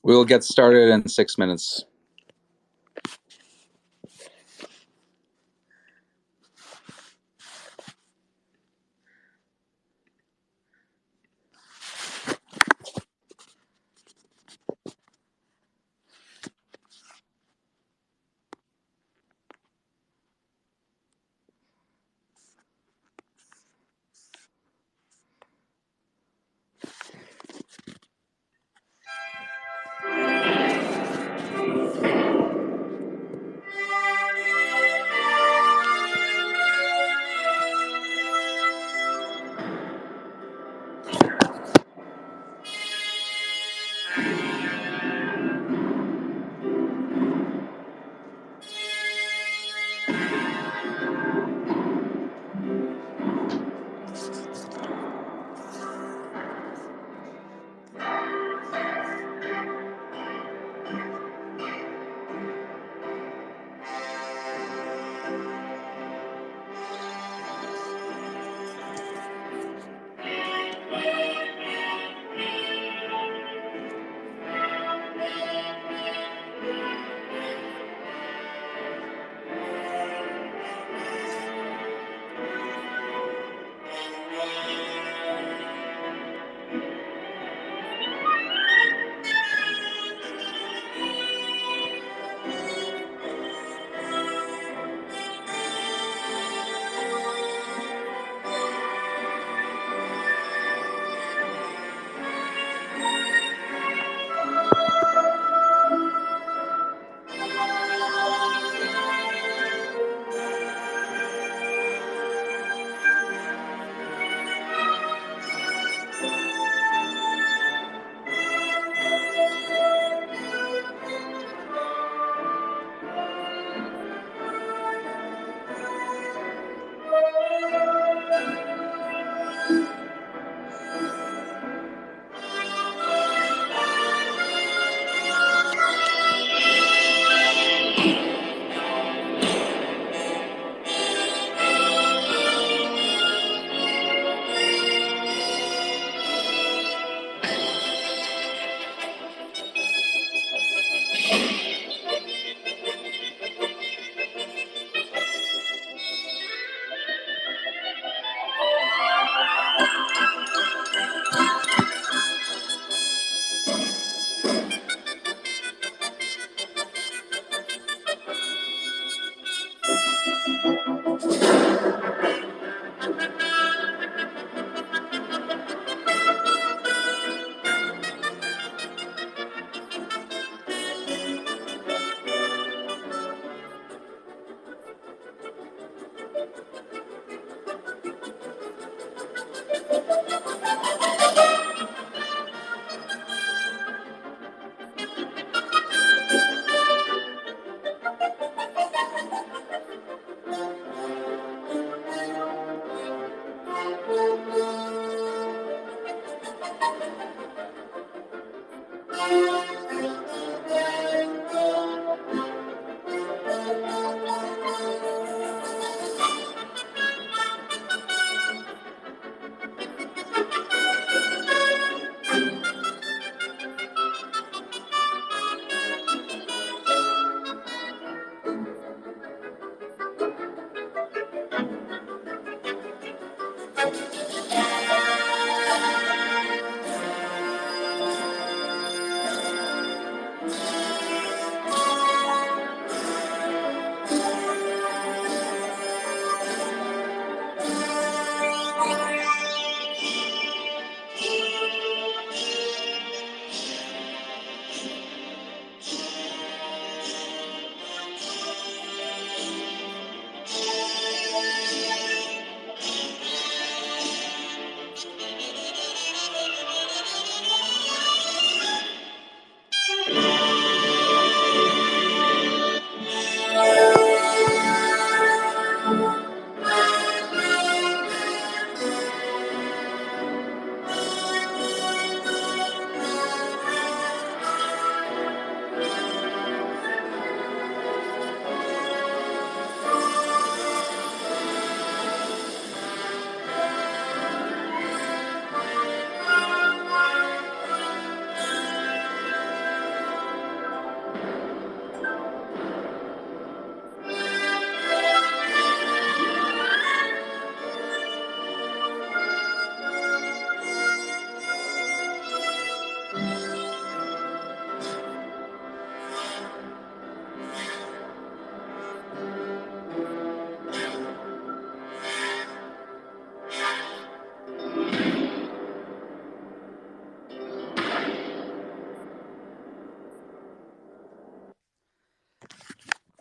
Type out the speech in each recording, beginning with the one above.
We will get started in 6 minutes.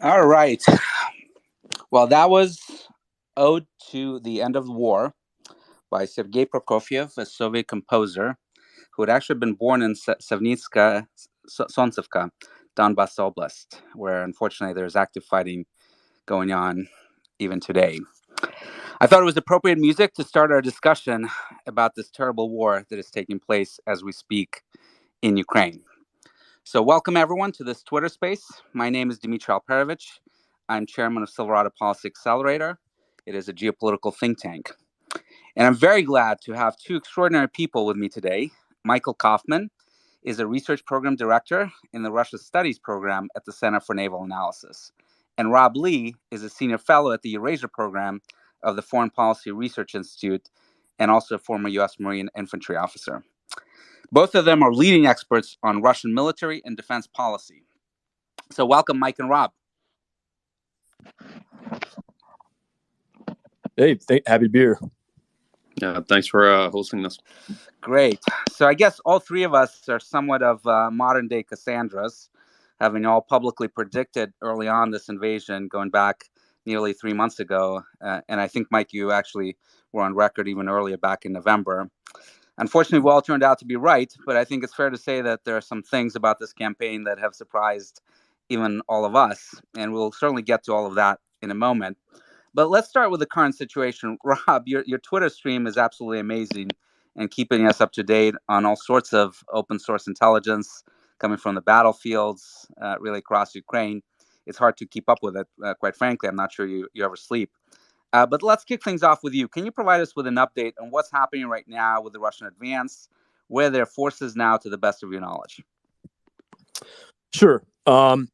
All right. Well, that was Ode to the End of the War by Sergei Prokofiev, a Soviet composer who had actually been born in Sevnitska, Solntsevka, Donbas Oblast, where unfortunately there's active fighting going on even today. I thought it was appropriate music to start our discussion about this terrible war that is taking place as we speak in Ukraine. So, welcome everyone to this Twitter space. My name is Dmitri Alperovitch. I'm chairman of Silverado Policy Accelerator. It is a geopolitical think tank. And I'm very glad to have two extraordinary people with me today. Michael Kofman is a research program director in the Russia Studies program at the Center for Naval Analysis. And Rob Lee is a senior fellow at the Eurasia program of the Foreign Policy Research Institute and also a former U.S. Marine infantry officer. Both of them are leading experts on Russian military and defense policy. So welcome, Mike and Rob. Hey, happy to be here. Yeah, thanks for hosting this. Great. So I guess all three of us are somewhat of modern-day Cassandras, having all publicly predicted early on this invasion going back nearly 3 months ago. And I think, Mike, you actually were on record even earlier back in November. Unfortunately, we all turned out to be right, but I think it's fair to say that there are some things about this campaign that have surprised even all of us, and we'll certainly get to all of that in a moment. But let's start with the current situation. Rob, your Twitter stream is absolutely amazing and keeping us up to date on all sorts of open source intelligence coming from the battlefields, really across Ukraine. It's hard to keep up with it, quite frankly. I'm not sure you ever sleep. But let's kick things off with you. Can you provide us with an update on what's happening right now with the Russian advance? Where are their forces now, to the best of your knowledge? Sure. So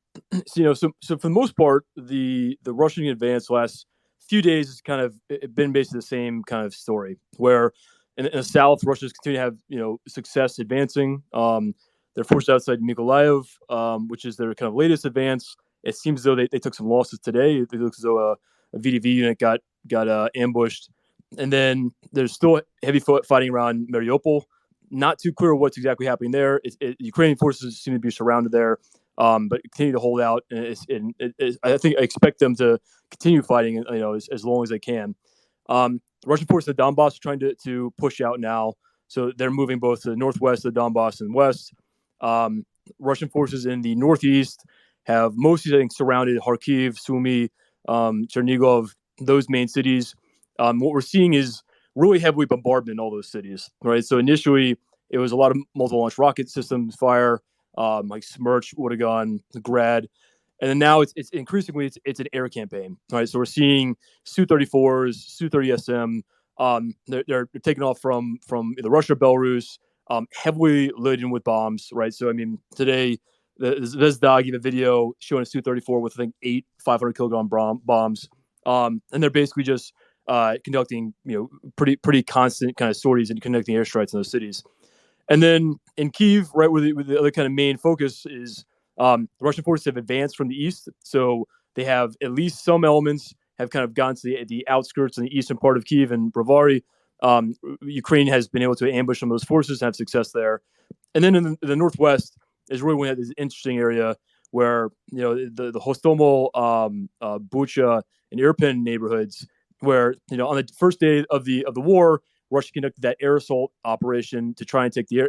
for the most part, the Russian advance last few days has kind of been basically the same kind of story, where in the south, Russia's continue to have success advancing. Their forces outside Mykolaiv, which is their kind of latest advance. It seems as though they took some losses today. It looks as though a VDV unit got ambushed, and then there's still heavy fighting around Mariupol. Not too clear what's exactly happening there. Ukrainian forces seem to be surrounded there, but continue to hold out. And I expect them to continue fighting, as long as they can. Russian forces in the Donbass are trying to push out now, so they're moving both to the northwest of the Donbass and west. Russian forces in the northeast have mostly, I think, surrounded Kharkiv, Sumy, Chernigov, those main cities. What we're seeing is really heavily bombardment in all those cities, right? So initially, it was a lot of multiple launch rocket systems fire, like Smerch, Wotagon, Grad, and then now it's increasingly it's an air campaign, right? So we're seeing Su-34s, Su-30SM. They're taking off from either Russia or Belarus, heavily loaded with bombs, right? So I mean, today the Zvezda gave a video showing a Su-34 with I think 8 500-kilogram bombs, and they're basically just conducting pretty constant kind of sorties and conducting airstrikes in those cities. And then in Kyiv, right, where the other kind of main focus is, the Russian forces have advanced from the east, so they have at least some elements have kind of gone to the outskirts in the eastern part of Kyiv and Brovary. Ukraine has been able to ambush some of those forces and have success there. And then in the northwest is really one of this interesting area where the Hostomel, Bucha, and Irpin neighborhoods, where on the first day of the war, Russia conducted that air assault operation to try and take the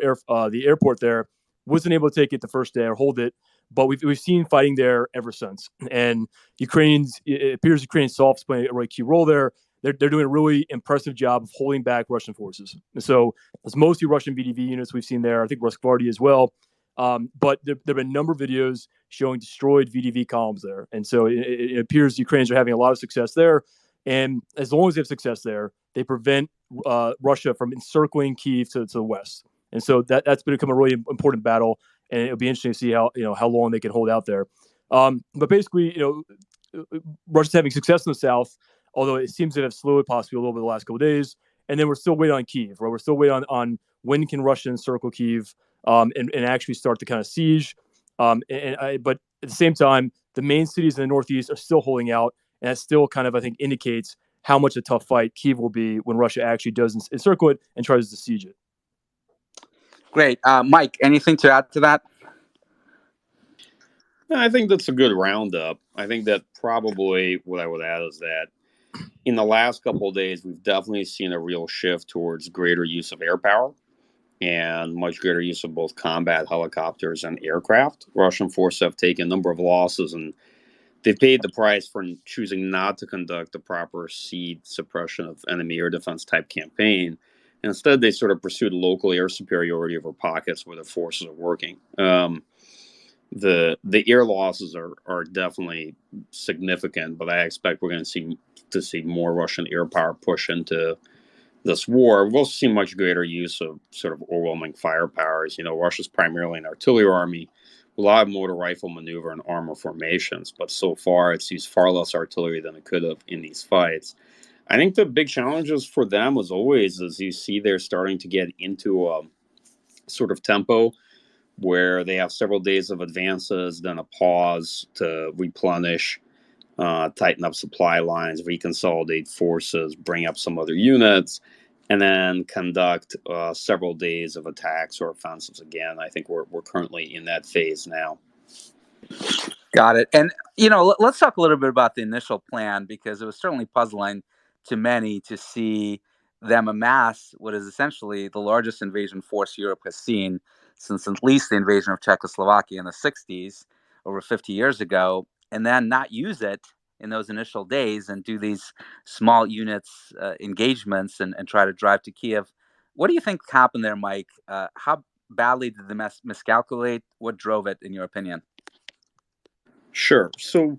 airport there. Wasn't able to take it the first day or hold it, but we've seen fighting there ever since. And it appears Ukrainian SOF's playing a really key role there. They're doing a really impressive job of holding back Russian forces. And so it's mostly Russian VDV units we've seen there. I think Rosgvardia as well. But there have been a number of videos showing destroyed VDV columns there. And so it appears Ukrainians are having a lot of success there. And as long as they have success there, they prevent Russia from encircling Kyiv to the west. And so that's become a really important battle, and it'll be interesting to see how long they can hold out there. But basically, Russia's having success in the south, although it seems to have slowed possibly a little bit the last couple of days. And then we're still waiting on Kyiv, right? We're still waiting on when can Russia encircle Kyiv and actually start the kind of siege. But at the same time, the main cities in the northeast are still holding out, and that still kind of, I think, indicates how much a tough fight Kyiv will be when Russia actually does encircle it and tries to siege it. Great. Mike, anything to add to that? I think that's a good roundup. I think that probably what I would add is that in the last couple of days, we've definitely seen a real shift towards greater use of air power and much greater use of both combat helicopters and aircraft. Russian forces have taken a number of losses, and they've paid the price for choosing not to conduct the proper seed suppression of enemy air defense type campaign. And instead, they sort of pursued local air superiority over pockets where the forces are working. The air losses are definitely significant, but I expect we're going to see more Russian air power push into this war. We'll see much greater use of sort of overwhelming firepowers. Russia's primarily an artillery army, a lot of motor rifle maneuver and armor formations, but so far it's used far less artillery than it could have in these fights. I think the big challenges for them, as always, is you see they're starting to get into a sort of tempo where they have several days of advances, then a pause to replenish, tighten up supply lines, reconsolidate forces, bring up some other units, and then conduct several days of attacks or offensives again. I think we're currently in that phase now. Got it. And, let's talk a little bit about the initial plan, because it was certainly puzzling to many to see them amass what is essentially the largest invasion force Europe has seen since at least the invasion of Czechoslovakia in the 60s, over 50 years ago, and then not use it in those initial days and do these small units engagements and try to drive to Kiev. What do you think happened there, Mike? How badly did they miscalculate? What drove it, in your opinion? Sure. So,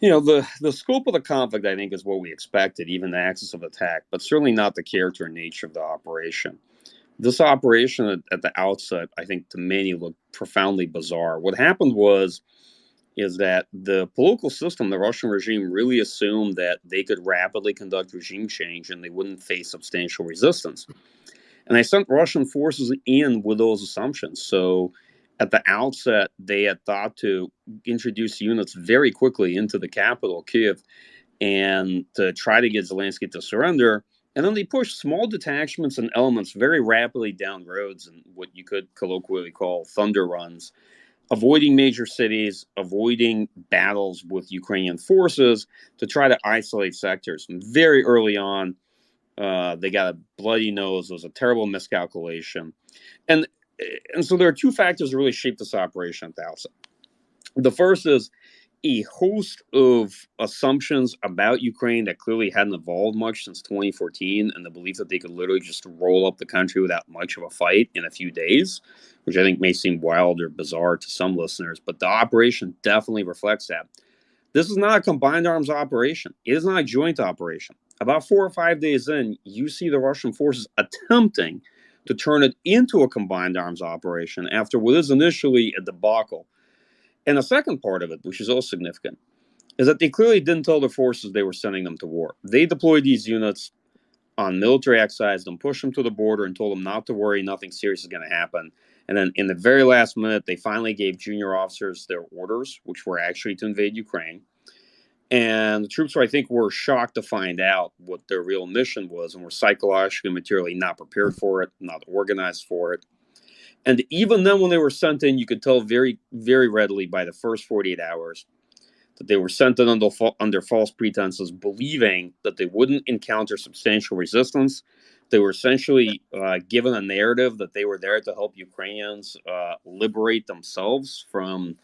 the scope of the conflict, I think, is what we expected, even the axis of attack, but certainly not the character and nature of the operation. This operation at the outset, I think, to many looked profoundly bizarre. What happened is that the political system, the Russian regime, really assumed that they could rapidly conduct regime change and they wouldn't face substantial resistance. And they sent Russian forces in with those assumptions. So at the outset, they had thought to introduce units very quickly into the capital, Kiev, and to try to get Zelensky to surrender. And then they pushed small detachments and elements very rapidly down roads and what you could colloquially call thunder runs, avoiding major cities, avoiding battles with Ukrainian forces to try to isolate sectors. And very early on, they got a bloody nose. It was a terrible miscalculation. And and so there are two factors that really shaped this operation at the outset. The first is a host of assumptions about Ukraine that clearly hadn't evolved much since 2014, and the belief that they could literally just roll up the country without much of a fight in a few days, which I think may seem wild or bizarre to some listeners, but the operation definitely reflects that. This is not a combined arms operation. It is not a joint operation. About 4 or 5 days in, you see the Russian forces attempting to turn it into a combined arms operation after what is initially a debacle. And the second part of it, which is also significant, is that they clearly didn't tell the forces they were sending them to war. They deployed these units on military exercise, then pushed them to the border and told them not to worry, nothing serious is going to happen. And then in the very last minute, they finally gave junior officers their orders, which were actually to invade Ukraine. And the troops, I think, were shocked to find out what their real mission was and were psychologically and materially not prepared for it, not organized for it. And even then, when they were sent in, you could tell very, very readily by the first 48 hours that they were sent in under false pretenses, believing that they wouldn't encounter substantial resistance. They were essentially given a narrative that they were there to help Ukrainians liberate themselves from,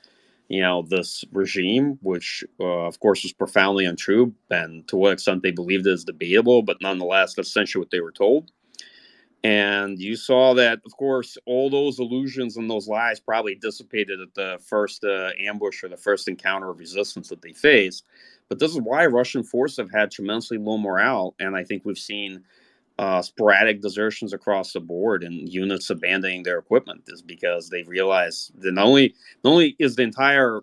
this regime, which, of course, was profoundly untrue. And to what extent they believed it is debatable, but nonetheless, that's essentially what they were told. And you saw that, of course, all those illusions and those lies probably dissipated at the first ambush or the first encounter of resistance that they faced. But this is why Russian forces have had tremendously low morale. And I think we've seen sporadic desertions across the board and units abandoning their equipment is because they realize that not only is the entire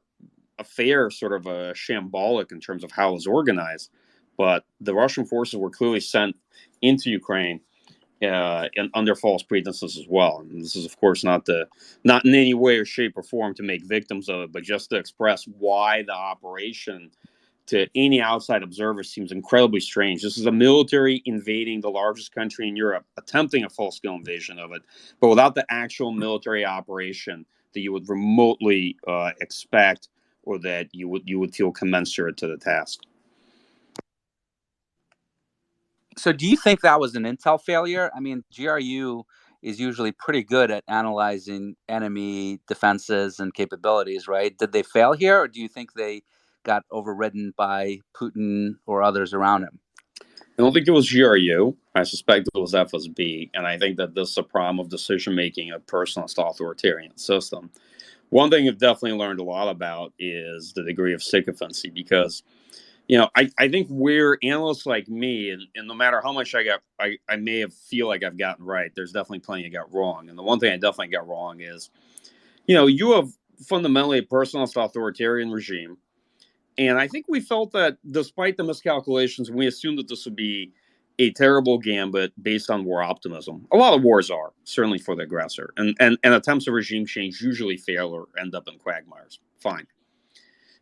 affair sort of shambolic in terms of how it was organized, but the Russian forces were clearly sent into Ukraine and under false pretenses as well. And this is, of course, not in any way or shape or form to make victims of it, but just to express why the operation to any outside observer seems incredibly strange. This is a military invading the largest country in Europe, attempting a full-scale invasion of it, but without the actual military operation, that you would remotely expect, or that you would feel commensurate to the task. So do you think that was an intel failure? I mean, GRU is usually pretty good at analyzing enemy defenses and capabilities, right? Did they fail here, or do you think they got overridden by Putin or others around him? I don't think it was GRU. I suspect it was FSB, and I think that this is a problem of decision making, a personalist authoritarian system. One thing I've definitely learned a lot about is the degree of sycophancy, because I think where analysts like me, and no matter how much I may have feel like I've gotten right, there's definitely plenty I got wrong. And the one thing I definitely got wrong is, you have fundamentally a personalist authoritarian regime. And I think we felt that despite the miscalculations, we assumed that this would be a terrible gambit based on war optimism. A lot of wars are, certainly for the aggressor. And attempts at regime change usually fail or end up in quagmires. Fine.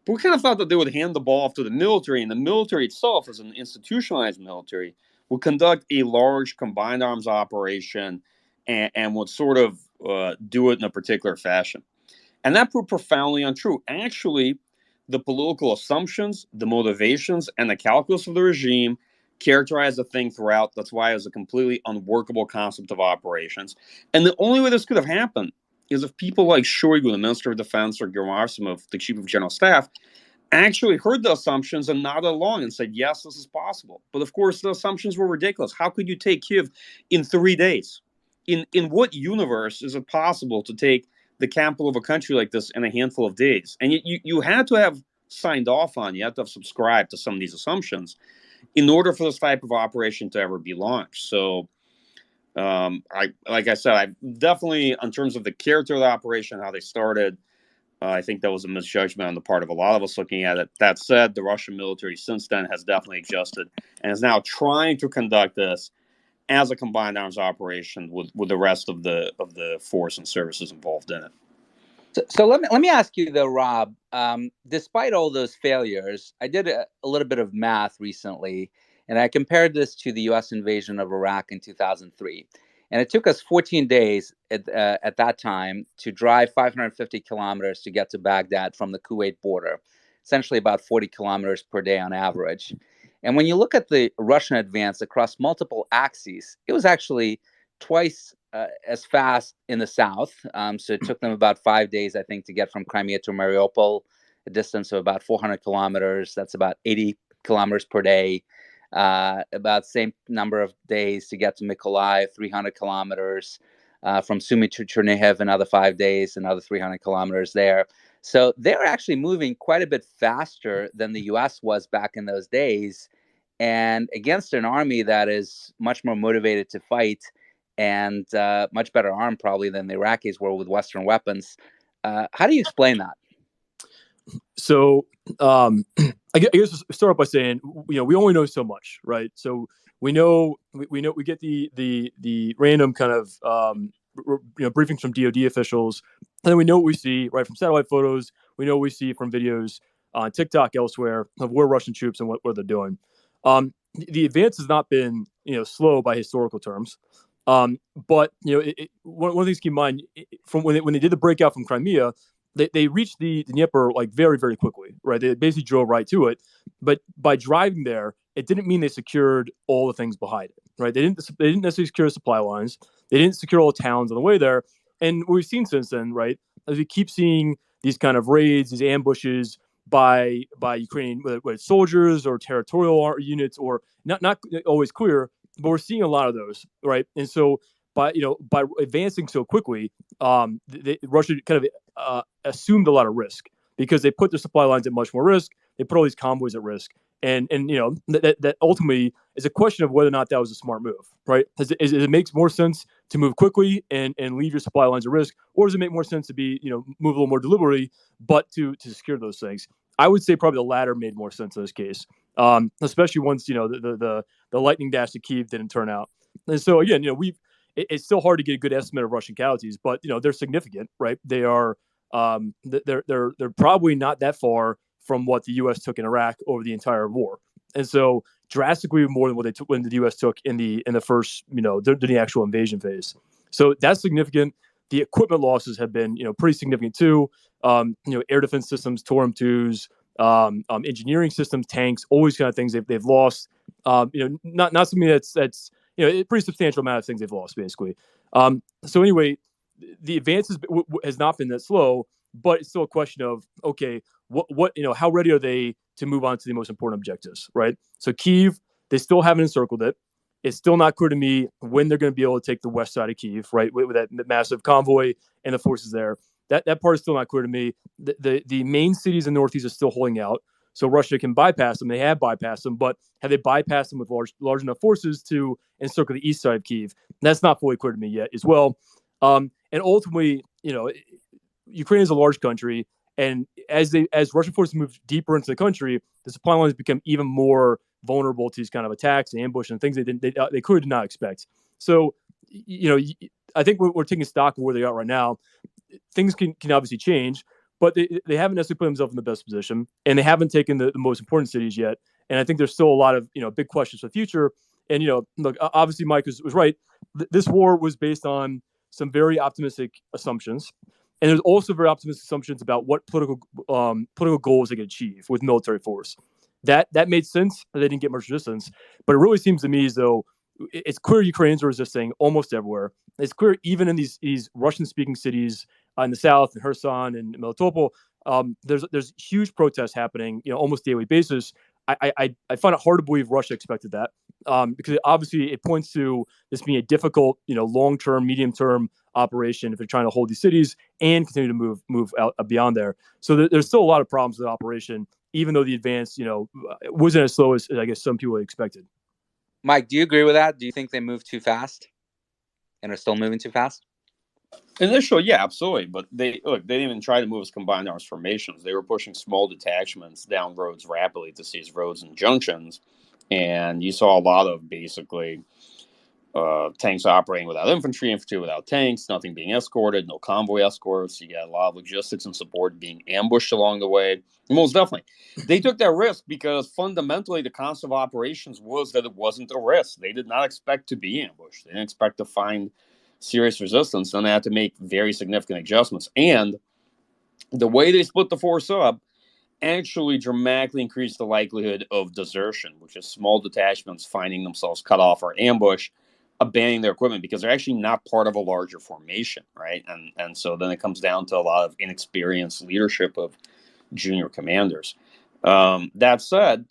But we kind of thought that they would hand the ball off to the military, and the military itself, as an institutionalized military, would conduct a large combined arms operation and would sort of do it in a particular fashion. And that proved profoundly untrue. Actually, the political assumptions, the motivations, and the calculus of the regime characterized the thing throughout. That's why it was a completely unworkable concept of operations. And the only way this could have happened is if people like Shoigu, the Minister of Defense, or Gerasimov, the Chief of General Staff, actually heard the assumptions and nodded along and said, yes, this is possible. But of course, the assumptions were ridiculous. How could you take Kiev in 3 days? In what universe is it possible to take the capital of a country like this in a handful of days? And you had to have signed off on, you had to have subscribed to some of these assumptions in order for this type of operation to ever be launched. So, like I said, I definitely, in terms of the character of the operation, how they started, I think that was a misjudgment on the part of a lot of us looking at it. That said, the Russian military since then has definitely adjusted and is now trying to conduct this as a combined arms operation with the rest of the force and services involved in it. So let me ask you though, Rob. Despite all those failures, I did a little bit of math recently, and I compared this to the U.S. invasion of Iraq in 2003. And it took us 14 days at that time to drive 550 kilometers to get to Baghdad from the Kuwait border, essentially about 40 kilometers per day on average. And when you look at the Russian advance across multiple axes, it was actually twice as fast in the south. So it took them about 5 days, I think, to get from Crimea to Mariupol, a distance of about 400 kilometers. That's about 80 kilometers per day. About same number of days to get to Mykolaiv, 300 kilometers. From Sumy to Chernihiv, another 5 days, another 300 kilometers there. So they're actually moving quite a bit faster than the U.S. was back in those days, and against an army that is much more motivated to fight and much better armed probably than the Iraqis were with Western weapons. How do you explain that? So I guess start off by saying, we only know so much, right? So we get the random kind of briefings from DoD officials, and then we know what we see right from satellite photos. We know what we see from videos on TikTok elsewhere of where Russian troops and what they're doing. The advance has not been slow by historical terms. But one of the things to keep in mind from when they did the breakout from Crimea, they reached the Dnieper like very, very quickly, right? They basically drove right to it. But by driving there, it didn't mean they secured all the things behind it, right? They didn't necessarily secure supply lines. They didn't secure all the towns on the way there. And what we've seen since then, right, as we keep seeing these kind of raids, these ambushes by Ukrainian, whether it's soldiers or territorial units, or not always clear, but we're seeing a lot of those, right? And so by advancing so quickly, Russia kind of assumed a lot of risk because they put their supply lines at much more risk. They put all these convoys at risk, and that ultimately is a question of whether or not that was a smart move, right? Does it makes more sense to move quickly and leave your supply lines at risk, or does it make more sense to be move a little more deliberately, but to secure those things? I would say probably the latter made more sense in this case, especially once the lightning dash to Kyiv didn't turn out. And so again, it's still hard to get a good estimate of Russian casualties, but they're significant, right? They are they're probably not that far from what the U.S. took in Iraq over the entire war, and so drastically more than what they took when the U.S. took in the first during the actual invasion phase. So that's significant. the equipment losses have been, pretty significant too. Air defense systems, Torm-2s, engineering systems, tanks, all these kind of things they've lost. Not something that's a pretty substantial amount of things they've lost basically. So anyway, the advance has not been that slow, but it's still a question of, okay, what how ready are they to move on to the most important objectives, right? So Kyiv, they still haven't encircled it. It's still not clear to me when they're going to be able to take the west side of Kyiv, right, with that massive convoy and the forces there. That part is still not clear to me. The main cities in the northeast are still holding out, so Russia can bypass them. They have bypassed them, but have they bypassed them with large enough forces to encircle the east side of Kyiv? That's not fully clear to me yet as well. And ultimately, Ukraine is a large country, and as Russian forces move deeper into the country, the supply lines become even more vulnerable to these kind of attacks and ambush and things they clearly did not expect. So, I think we're taking stock of where they are right now. Things can obviously change, but they haven't necessarily put themselves in the best position, and they haven't taken the most important cities yet. And I think there's still a lot of big questions for the future. And look, obviously Mike was right. This war was based on some very optimistic assumptions, and there's also very optimistic assumptions about what political goals they could achieve with military force. That made sense. They didn't get much resistance, but it really seems to me as though it's clear Ukrainians are resisting almost everywhere. It's clear even in these Russian-speaking cities in the south, in Kherson and Melitopol, there's huge protests happening, almost daily basis. I find it hard to believe Russia expected that, because obviously it points to this being a difficult, long-term, medium-term operation if they're trying to hold these cities and continue to move out beyond there. So there's still a lot of problems with the operation, even though the advance, wasn't as slow as I guess some people expected. Mike, do you agree with that? Do you think they moved too fast and are still moving too fast? Initially, yeah, absolutely. But they didn't even try to move as combined arms formations. They were pushing small detachments down roads rapidly to seize roads and junctions. And you saw a lot of basically tanks operating without infantry without tanks, nothing being escorted, no convoy escorts. You got a lot of logistics and support being ambushed along the way. Most definitely. They took that risk because fundamentally the concept of operations was that it wasn't a risk. They did not expect to be ambushed. They didn't expect to find serious resistance, and they had to make very significant adjustments. And the way they split the force up actually dramatically increased the likelihood of desertion, which is small detachments finding themselves cut off or ambushed, abandoning their equipment because they're actually not part of a larger formation, right? And so then it comes down to a lot of inexperienced leadership of junior commanders. That said,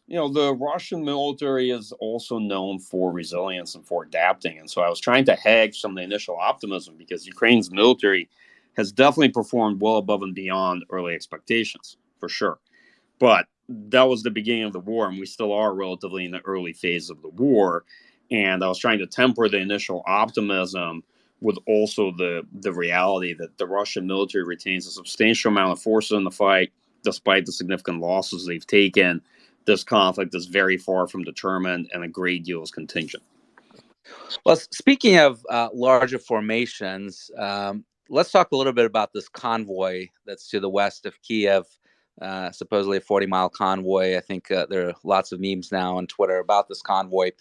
the Russian military is also known for resilience and for adapting. And so I was trying to hedge some of the initial optimism because Ukraine's military has definitely performed well above and beyond early expectations, for sure. But that was the beginning of the war, and we still are relatively in the early phase of the war. And I was trying to temper the initial optimism with also the reality that the Russian military retains a substantial amount of forces in the fight, despite the significant losses they've taken. This conflict is very far from determined, and a great deal is contingent. Well, speaking of larger formations, let's talk a little bit about this convoy that's to the west of Kiev, supposedly a 40-mile convoy. I think there are lots of memes now on Twitter about this convoy.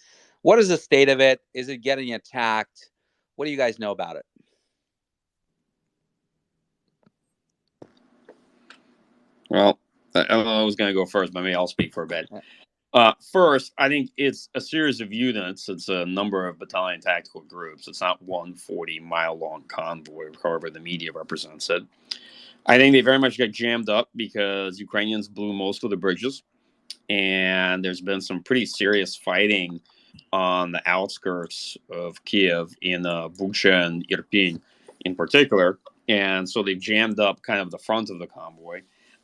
What is the state of it? Is it getting attacked? What do you guys know about it? Well, I was going to go first, but maybe I'll speak for a bit. First, I think it's a series of units. It's a number of battalion tactical groups. It's not one 40-mile-long convoy, however the media represents it. I think they very much got jammed up because Ukrainians blew most of the bridges, and there's been some pretty serious fighting on the outskirts of Kiev in Bucha and Irpin in particular. And so they jammed up kind of the front of the convoy.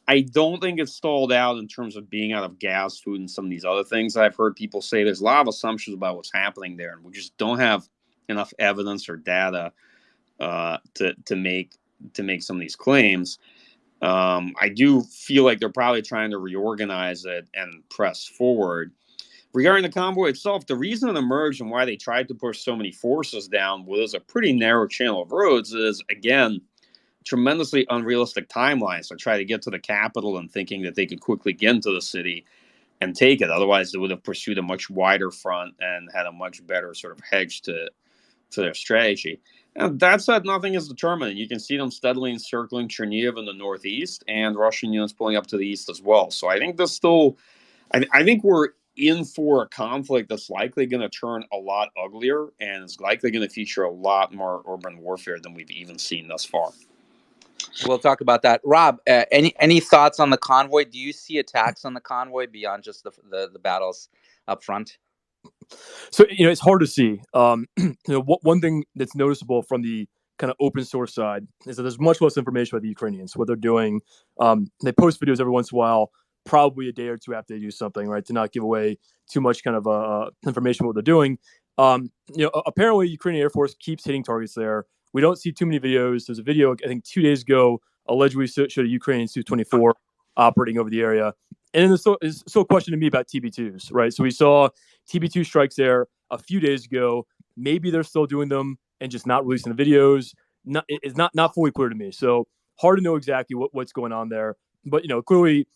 I don't think it's stalled out in terms of being out of gas, food, and some of these other things I've heard people say. There's a lot of assumptions about what's happening there, and we just don't have enough evidence or data to make some of these claims. I do feel like they're probably trying to reorganize it and press forward. Regarding the convoy itself, the reason it emerged and why they tried to push so many forces down was a pretty narrow channel of roads is, again, tremendously unrealistic timelines. So try to get to the capital and thinking that they could quickly get into the city and take it. Otherwise, they would have pursued a much wider front and had a much better sort of hedge to to their strategy. And that said, nothing is determined. You can see them steadily encircling Chernihiv in the northeast and Russian units pulling up to the east as well. So I think this still, I think we're in for a conflict that's likely going to turn a lot uglier and is likely going to feature a lot more urban warfare than we've even seen thus far. We'll talk about that. Rob, any thoughts on the convoy? Do you see attacks on the convoy beyond just the battles up front? So, it's hard to see. One thing that's noticeable from the kind of open source side is that there's much less information about the Ukrainians, what they're doing. They post videos every once in a while, probably a day or two after they do something, right, to not give away too much kind of information what they're doing. Apparently, Ukrainian Air Force keeps hitting targets there. We don't see too many videos. There's a video, I think, 2 days ago, allegedly showed a Ukrainian Su-24 operating over the area. And then there's still a question to me about TB2s, right? So we saw TB2 strikes there a few days ago. Maybe they're still doing them and just not releasing the videos. It's not fully clear to me. So hard to know exactly what's going on there. But clearly,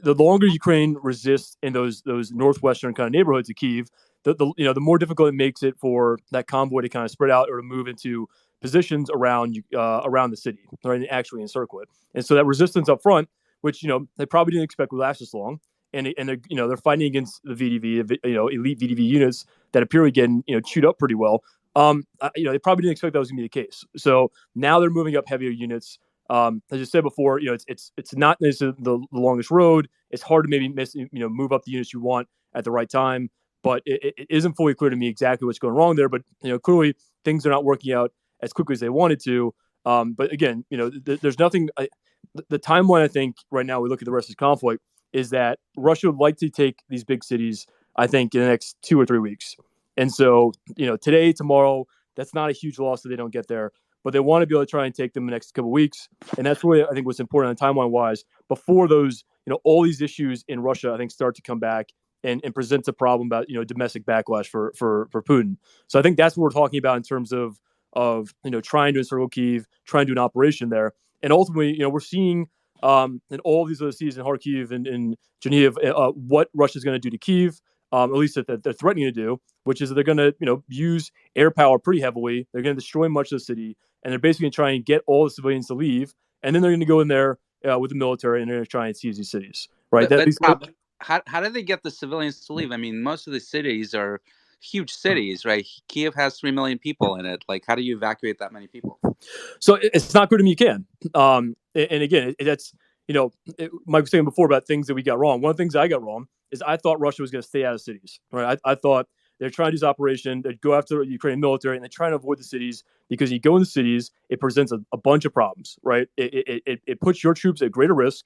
the longer Ukraine resists in those northwestern kind of neighborhoods of Kyiv, the more difficult it makes it for that convoy to kind of spread out or to move into positions around the city, right, and actually encircle it. And so that resistance up front, which they probably didn't expect would last this long, and they're fighting against the VDV, elite VDV units that appear to get chewed up pretty well. They probably didn't expect that was going to be the case. So now they're moving up heavier units. As I said before, it's not necessarily the longest road. It's hard to maybe move up the units you want at the right time, but it isn't fully clear to me exactly what's going wrong there. But clearly things are not working out as quickly as they wanted to. But again, there's nothing. The timeline, I think, right now we look at the rest of this conflict is that Russia would like to take these big cities, I think, in the next 2 or 3 weeks. And so, today, tomorrow, that's not a huge loss that they don't get there. But they want to be able to try and take them the next couple of weeks. And that's really, I think, what's important on timeline-wise. Before those, all these issues in Russia, I think, start to come back and present a problem about, domestic backlash for Putin. So I think that's what we're talking about in terms of trying to encircle Kyiv, trying to do an operation there. And ultimately, we're seeing in all these other cities in Kharkiv and Chernihiv what Russia's going to do to Kyiv, at least that they're threatening to do, which is that they're going to use air power pretty heavily. They're going to destroy much of the city, and they're basically going to try and get all the civilians to leave, and then they're going to go in there with the military and they're going to try and seize these cities. Right? But Rob, how do they get the civilians to leave? I mean, most of the cities are huge cities, right? Kyiv has 3 million people in it. Like, how do you evacuate that many people? So it's not clear to me you can. And again, that's Mike was saying before about things that we got wrong. One of the things I got wrong is I thought Russia was going to stay out of cities. Right? I thought they're trying to do this operation. They'd go after the Ukrainian military and they're trying to avoid the cities because you go in the cities, it presents a bunch of problems. Right? It puts your troops at greater risk.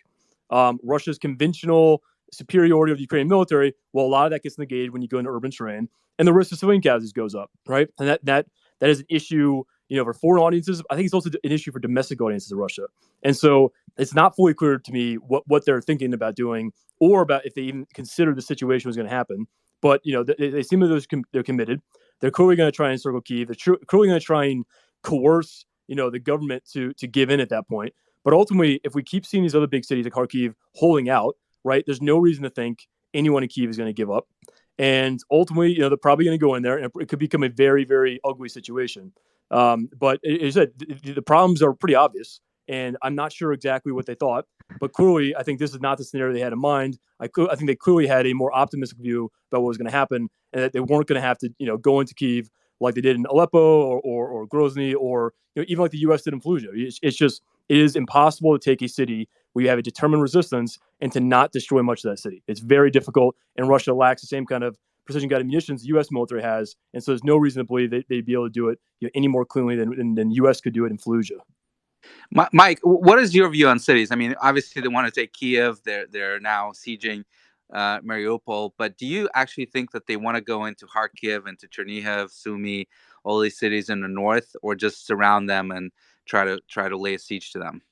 Russia's conventional superiority of the Ukrainian military, well, a lot of that gets negated when you go into urban terrain, and the risk of civilian casualties goes up. Right? And that is an issue. For foreign audiences, I think it's also an issue for domestic audiences in Russia. And so it's not fully clear to me what they're thinking about doing or about if they even consider the situation was going to happen. But, they seem like they're committed. They're clearly going to try and encircle Kyiv. They're clearly going to try and coerce, the government to give in at that point. But ultimately, if we keep seeing these other big cities like Kharkiv holding out, right, there's no reason to think anyone in Kyiv is going to give up. And ultimately, they're probably going to go in there and it could become a very, very ugly situation. But as I said, the problems are pretty obvious, and I'm not sure exactly what they thought. But clearly, I think this is not the scenario they had in mind. I think they clearly had a more optimistic view about what was going to happen, and that they weren't going to have to, go into Kyiv like they did in Aleppo or Grozny or even like the U.S. did in Fallujah. It is impossible to take a city where you have a determined resistance and to not destroy much of that city. It's very difficult, and Russia lacks the same kind of precision-guided munitions the U.S. military has, and so there's no reason to believe they'd be able to do it any more cleanly than U.S. could do it in Fallujah. Mike, what is your view on cities? I mean, obviously they want to take Kiev. They're now sieging Mariupol, but do you actually think that they want to go into Kharkiv, into Chernihiv, Sumy, all these cities in the north, or just surround them and try to lay a siege to them?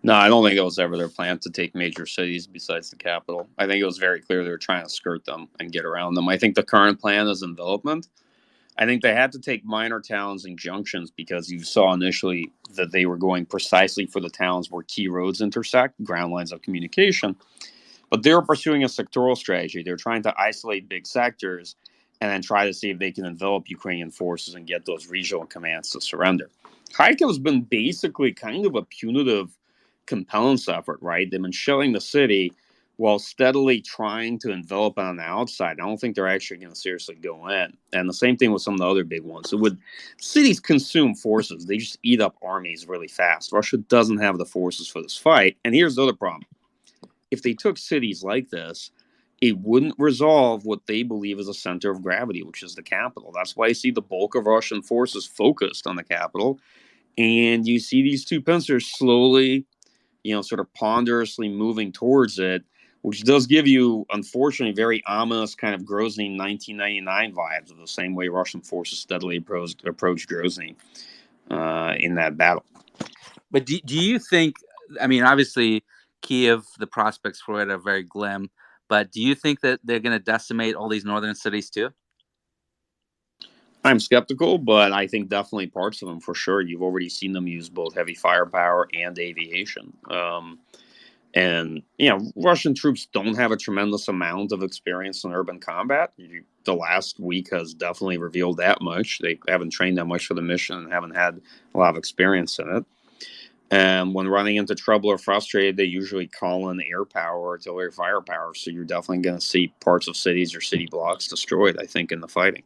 No, I don't think it was ever their plan to take major cities besides the capital. I think it was very clear they were trying to skirt them and get around them. I think the current plan is envelopment. I think they had to take minor towns and junctions because you saw initially that they were going precisely for the towns where key roads intersect, ground lines of communication. But they were pursuing a sectoral strategy. They were trying to isolate big sectors and then try to see if they can envelop Ukrainian forces and get those regional commands to surrender. Kharkiv's been basically kind of a punitive compellence effort, right? They've been shelling the city while steadily trying to envelop it on the outside. I don't think they're actually going to seriously go in. And the same thing with some of the other big ones. So with cities consume forces, they just eat up armies really fast. Russia doesn't have the forces for this fight. And here's the other problem. If they took cities like this, it wouldn't resolve what they believe is a center of gravity, which is the capital. That's why you see the bulk of Russian forces focused on the capital. And you see these two pincers slowly, sort of ponderously moving towards it, which does give you, unfortunately, very ominous kind of Grozny 1999 vibes of the same way Russian forces steadily approached Grozny in that battle. But do you think, I mean, obviously, Kiev, the prospects for it are very glim, but do you think that they're going to decimate all these northern cities too? I'm skeptical, but I think definitely parts of them for sure. You've already seen them use both heavy firepower and aviation. And, Russian troops don't have a tremendous amount of experience in urban combat. The last week has definitely revealed that much. They haven't trained that much for the mission and haven't had a lot of experience in it. And when running into trouble or frustrated, they usually call in air power or artillery firepower. So you're definitely going to see parts of cities or city blocks destroyed, I think, in the fighting.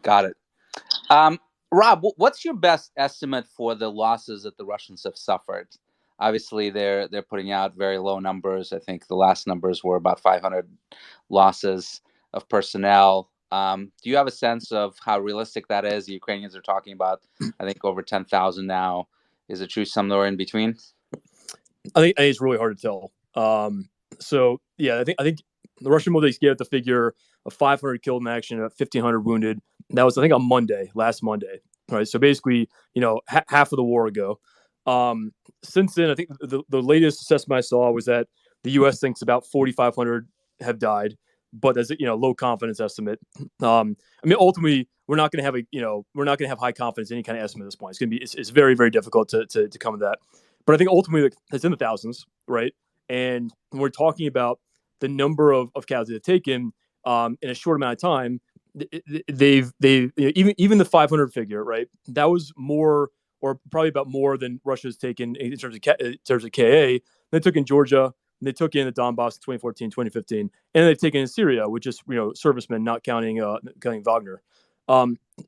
Got it. Rob, what's your best estimate for the losses that the Russians have suffered? Obviously, they're putting out very low numbers. I think the last numbers were about 500 losses of personnel. Do you have a sense of how realistic that is? The Ukrainians are talking about, I think, over 10,000 now. Is it true somewhere in between? I think it's really hard to tell. So yeah, I think the Russian military gave out the figure of 500 killed in action, 1,500 wounded. That was, I think, on last Monday. Right. So basically, half of the war ago. Since then, I think the latest assessment I saw was that the U.S. thinks about 4,500 have died, but as low confidence estimate. I mean, ultimately, we're not going to have high confidence in any kind of estimate at this point. It's going to be it's very, very difficult to come to that. But I think ultimately it's in the thousands, right? And when we're talking about the number of casualties they've taken in a short amount of time, they've even the 500 figure, right? That was more, or probably about more than Russia's taken in terms of KA. They took in Georgia, and they took in the Donbass in 2014, 2015, and they've taken in Syria, which is servicemen, not counting Wagner.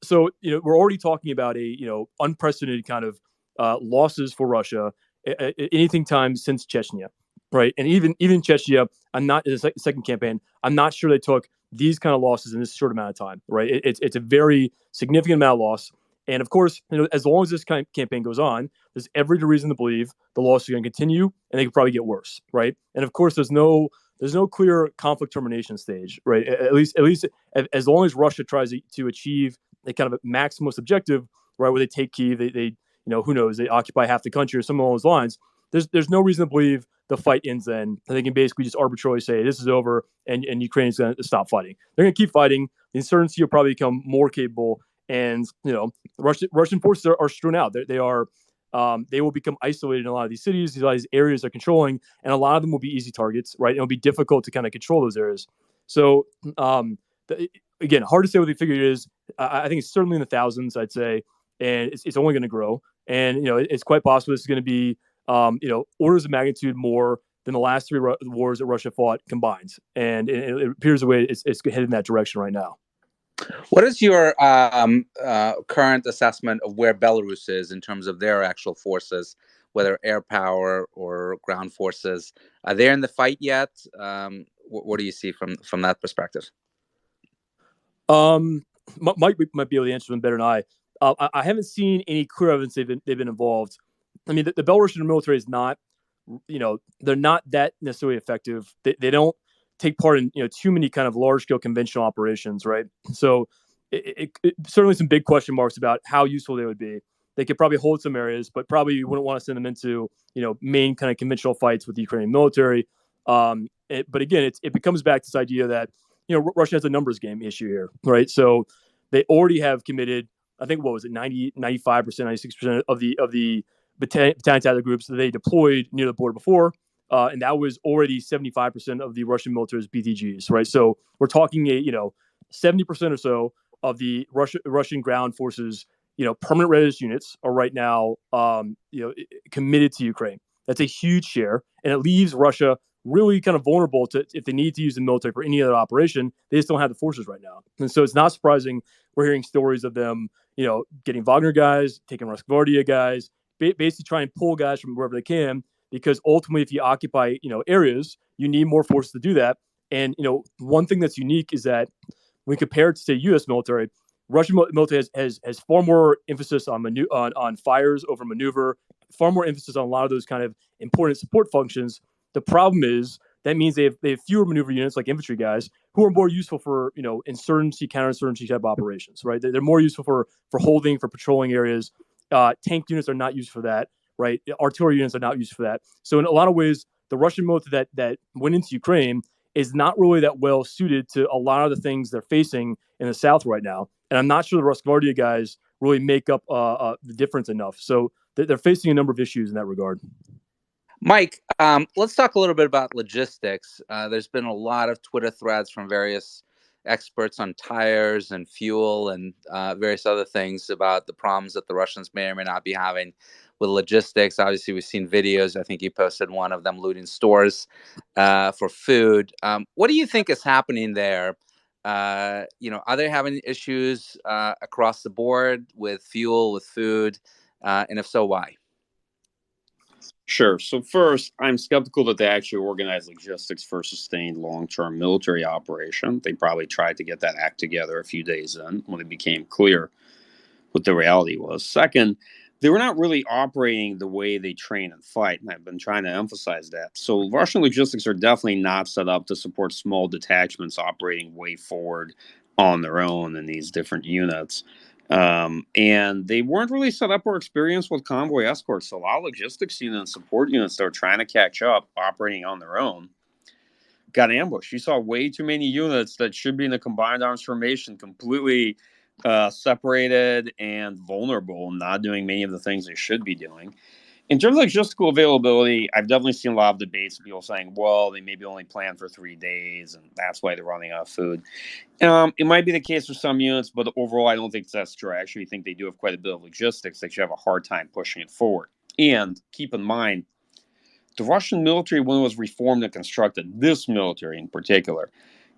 So we're already talking about a unprecedented kind of losses for Russia anything time since Chechnya, right? And even Chechnya, I'm not in the second campaign. I'm not sure they took these kind of losses in this short amount of time, right? It's a very significant amount of loss. And of course, as long as this kind of campaign goes on, there's every reason to believe the losses are going to continue, and they could probably get worse, right? And of course, there's no clear conflict termination stage, right? At least as long as Russia tries to achieve a kind of a maximalist objective, right, where they take Kyiv, they who knows, they occupy half the country or something along those lines. There's no reason to believe the fight ends then. They can basically just arbitrarily say this is over and Ukraine's going to stop fighting. They're going to keep fighting. The insurgency will probably become more capable, and Russian forces are strewn out. They will become isolated in a lot of these cities. A lot of these areas they're controlling, and a lot of them will be easy targets, right? It'll be difficult to kind of control those areas. So again, hard to say what the figure is. I think it's certainly in the thousands, I'd say, and it's only going to grow. And it's quite possible this is going to be orders of magnitude more than the last three wars that Russia fought combined. And it appears the way it's headed in that direction right now. What is your current assessment of where Belarus is in terms of their actual forces, whether air power or ground forces? Are they in the fight yet? What do you see from that perspective? Mike might be able to answer them better than I. I haven't seen any clear evidence they've been involved. I mean, the Belarusian military is not, they're not that necessarily effective. They don't take part in too many kind of large scale conventional operations, right? So it certainly some big question marks about how useful they would be. They could probably hold some areas, but probably you wouldn't want to send them into main kind of conventional fights with the Ukrainian military. But again, it becomes back to this idea that Russia has a numbers game issue here, right? So they already have committed, I think, what was it, 90, 95%, 96% of the battalion tactical groups that they deployed near the border before. And that was already 75% of the Russian military's BTGs, right? So we're talking 70% or so of the Russian ground forces, permanent readiness units are right now, committed to Ukraine. That's a huge share, and it leaves Russia really kind of vulnerable to, if they need to use the military for any other operation, they just don't have the forces right now. And so it's not surprising we're hearing stories of them, getting Wagner guys, taking Rosgvardia guys, basically trying to pull guys from wherever they can, because ultimately, if you occupy, areas, you need more forces to do that. And, one thing that's unique is that when compared to, say, U.S. military, Russian military has far more emphasis on fires over maneuver, far more emphasis on a lot of those kind of important support functions. The problem is that means they have fewer maneuver units, like infantry guys, who are more useful for, insurgency, counterinsurgency type operations, right? They're more useful for holding, for patrolling areas. Tank units are not used for that, right? Artillery units are not used for that. So in a lot of ways, the Russian military that went into Ukraine is not really that well suited to a lot of the things they're facing in the South right now. And I'm not sure the Rosgvardia guys really make up the difference enough. So they're facing a number of issues in that regard. Mike, let's talk a little bit about logistics. There's been a lot of Twitter threads from various experts on tires and fuel and various other things about the problems that the Russians may or may not be having with logistics. Obviously, we've seen videos. I think you posted one of them looting stores for food. What do you think is happening there? Are they having issues across the board with fuel, with food? And if so, why? Sure. So first, I'm skeptical that they actually organize logistics for a sustained long-term military operation. They probably tried to get that act together a few days in when it became clear what the reality was. Second, they were not really operating the way they train and fight, and I've been trying to emphasize that. So Russian logistics are definitely not set up to support small detachments operating way forward on their own in these different units. And they weren't really set up or experienced with convoy escorts. So a lot of logistics units and support units that were trying to catch up, operating on their own, got ambushed. You saw way too many units that should be in a combined arms formation completely separated and vulnerable, not doing many of the things they should be doing. In terms of logistical availability, I've definitely seen a lot of debates of people saying, well, they maybe only plan for 3 days, and that's why they're running out of food. It might be the case for some units, but overall, I don't think that's true. I actually think they do have quite a bit of logistics. They should have a hard time pushing it forward. And keep in mind, the Russian military, when it was reformed and constructed, this military in particular,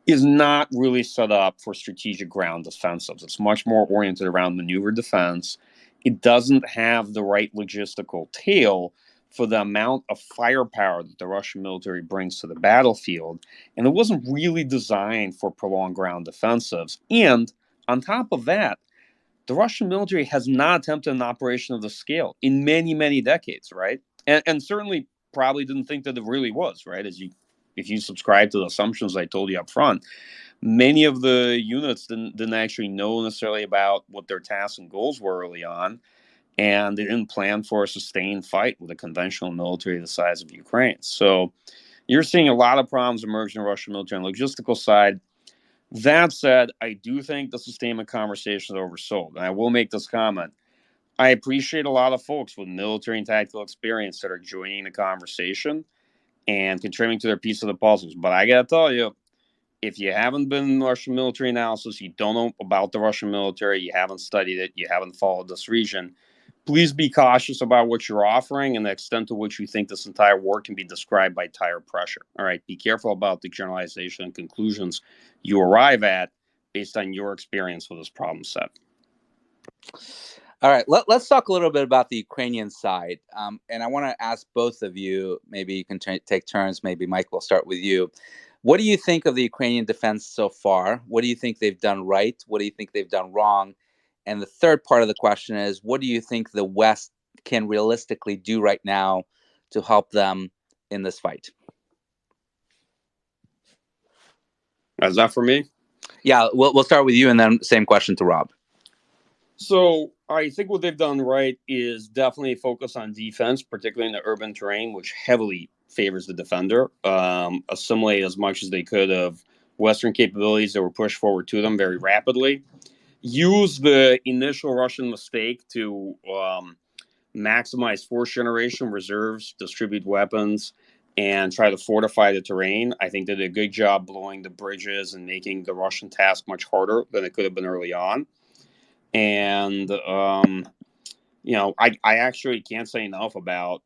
is not really set up for strategic ground defensives. It's much more oriented around maneuver defense. It doesn't have the right logistical tail for the amount of firepower that the Russian military brings to the battlefield. And it wasn't really designed for prolonged ground defensives. And on top of that, the Russian military has not attempted an operation of the scale in many, many decades, right? And certainly probably didn't think that it really was, right? If you subscribe to the assumptions I told you up front, many of the units didn't actually know necessarily about what their tasks and goals were early on, and they didn't plan for a sustained fight with a conventional military the size of Ukraine. So you're seeing a lot of problems emerge in the Russian military on the logistical side. That said, I do think the sustainment conversation is oversold. And I will make this comment. I appreciate a lot of folks with military and tactical experience that are joining the conversation and contributing to their piece of the puzzles. But I got to tell you, if you haven't been in Russian military analysis, you don't know about the Russian military, you haven't studied it, you haven't followed this region, please be cautious about what you're offering and the extent to which you think this entire war can be described by tire pressure. All right, be careful about the generalization and conclusions you arrive at based on your experience with this problem set. All right, let's talk a little bit about the Ukrainian side. And I want to ask both of you, maybe you can take turns, maybe Mike, we'll start with you. What do you think of the Ukrainian defense so far? What do you think they've done right? What do you think they've done wrong? And the third part of the question is, what do you think the West can realistically do right now to help them in this fight? Is that for me? Yeah, we'll start with you and then same question to Rob. So I think what they've done right is definitely focus on defense, particularly in the urban terrain, which heavily favors the defender. Assimilate as much as they could of Western capabilities that were pushed forward to them very rapidly. Use the initial Russian mistake to maximize force generation, reserves, distribute weapons, and try to fortify the terrain. I think they did a good job blowing the bridges and making the Russian task much harder than it could have been early on. And I actually can't say enough about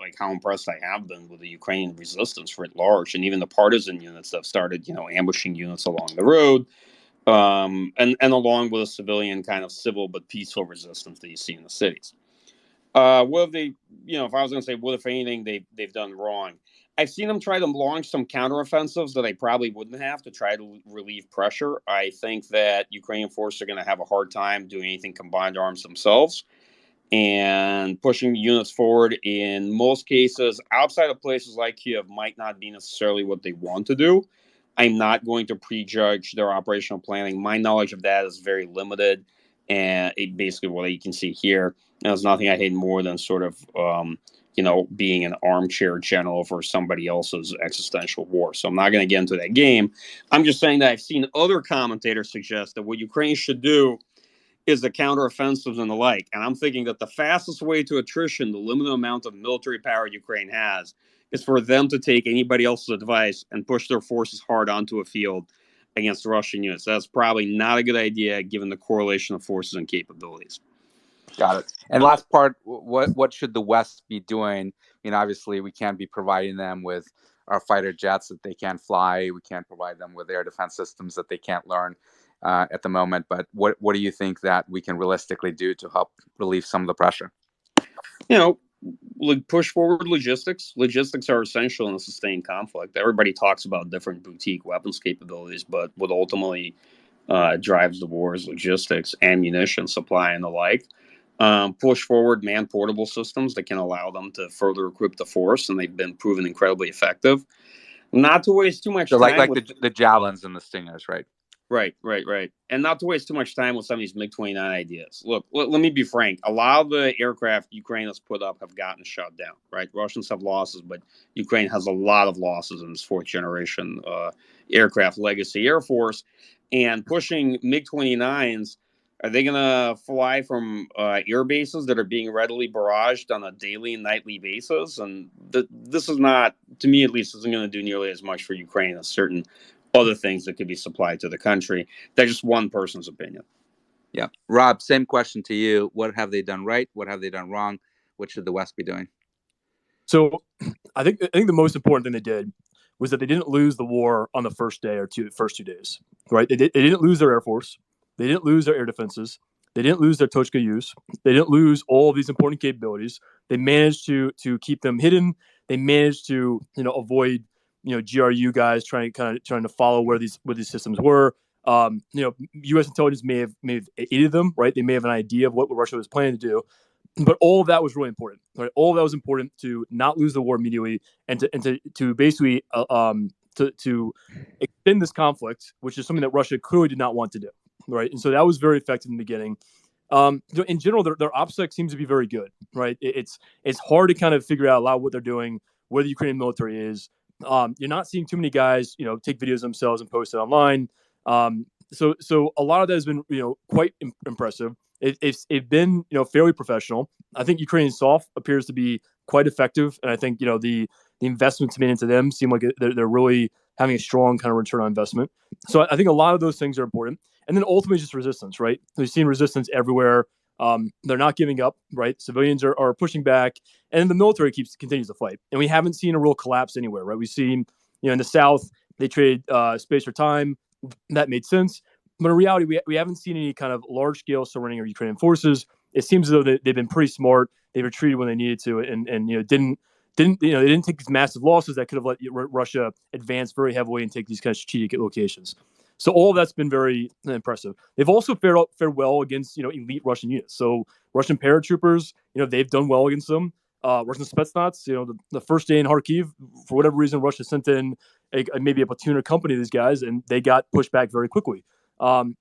like how impressed I have been with the Ukrainian resistance for at large, and even the partisan units that have started, ambushing units along the road, and along with a civilian kind of civil but peaceful resistance that you see in the cities. What have they, if I was going to say what, if anything, they've done wrong? I've seen them try to launch some counteroffensives that they probably wouldn't have to try to relieve pressure. I think that Ukrainian forces are going to have a hard time doing anything combined arms themselves, and pushing units forward in most cases outside of places like Kiev might not be necessarily what they want to do. I'm not going to prejudge their operational planning. My knowledge of that is very limited, and basically what you can see here, there's nothing I hate more than sort of being an armchair general for somebody else's existential war. So I'm not going to get into that game. I'm just saying that I've seen other commentators suggest that what Ukraine should do is the counteroffensives and the like. And I'm thinking that the fastest way to attrition the limited amount of military power Ukraine has is for them to take anybody else's advice and push their forces hard onto a field against Russian units. That's probably not a good idea given the correlation of forces and capabilities. Got it. And last part, what should the West be doing? Obviously, we can't be providing them with our fighter jets that they can't fly. We can't provide them with air defense systems that they can't learn at the moment. But what do you think that we can realistically do to help relieve some of the pressure? Push forward logistics. Logistics are essential in a sustained conflict. Everybody talks about different boutique weapons capabilities, but what ultimately drives the war is logistics, ammunition supply, and the like. Push forward man-portable systems that can allow them to further equip the force, and they've been proven incredibly effective. Not to waste too much So time like the javelins and the stingers, right? Right. And not to waste too much time with some of these MiG-29 ideas. Look, let me be frank. A lot of the aircraft Ukraine has put up have gotten shot down, right? Russians have losses, but Ukraine has a lot of losses in this fourth-generation aircraft legacy Air Force. And pushing MiG-29s, are they going to fly from air bases that are being readily barraged on a daily and nightly basis? And this is not, to me at least, isn't going to do nearly as much for Ukraine as certain other things that could be supplied to the country. That's just one person's opinion. Yeah. Rob, same question to you. What have they done right? What have they done wrong? What should the West be doing? So I think the most important thing they did was that they didn't lose the war on the first day or first 2 days, right? They didn't lose their Air Force. They didn't lose their air defenses. They didn't lose their Tochka use. They didn't lose all of these important capabilities. They managed to keep them hidden. They managed to avoid GRU guys trying to follow where these systems were. U.S. intelligence may have aided them, right? They may have an idea of what Russia was planning to do, but all of that was really important, right? All of that was important to not lose the war immediately, and to basically to extend this conflict, which is something that Russia clearly did not want to do, right? And so that was very effective in the beginning. In general, their OPSEC seems to be very good, right? It's hard to kind of figure out a lot of what they're doing, where the Ukrainian military is. You're not seeing too many guys, take videos of themselves and post it online. So a lot of that has been, quite impressive. It's been, fairly professional. I think Ukrainian SOF appears to be quite effective, and I think the investments made into them seem like they're really having a strong kind of return on investment. So I think a lot of those things are important, and then ultimately just resistance, right? We've seen resistance everywhere. They're not giving up, right? Civilians are pushing back, and the military continues to fight. And we haven't seen a real collapse anywhere, right? We've seen, in the South, they traded space for time. That made sense. But in reality, we haven't seen any kind of large-scale surrendering of Ukrainian forces. It seems as though they've been pretty smart. They retreated when they needed to, and didn't they didn't take these massive losses that could have let Russia advance very heavily and take these kind of strategic locations. So all of that's been very impressive. They've also fared well against elite Russian units. So Russian paratroopers, they've done well against them. Russian Spetsnaz, the first day in Kharkiv, for whatever reason, Russia sent in maybe a platoon or company of these guys, and they got pushed back very quickly.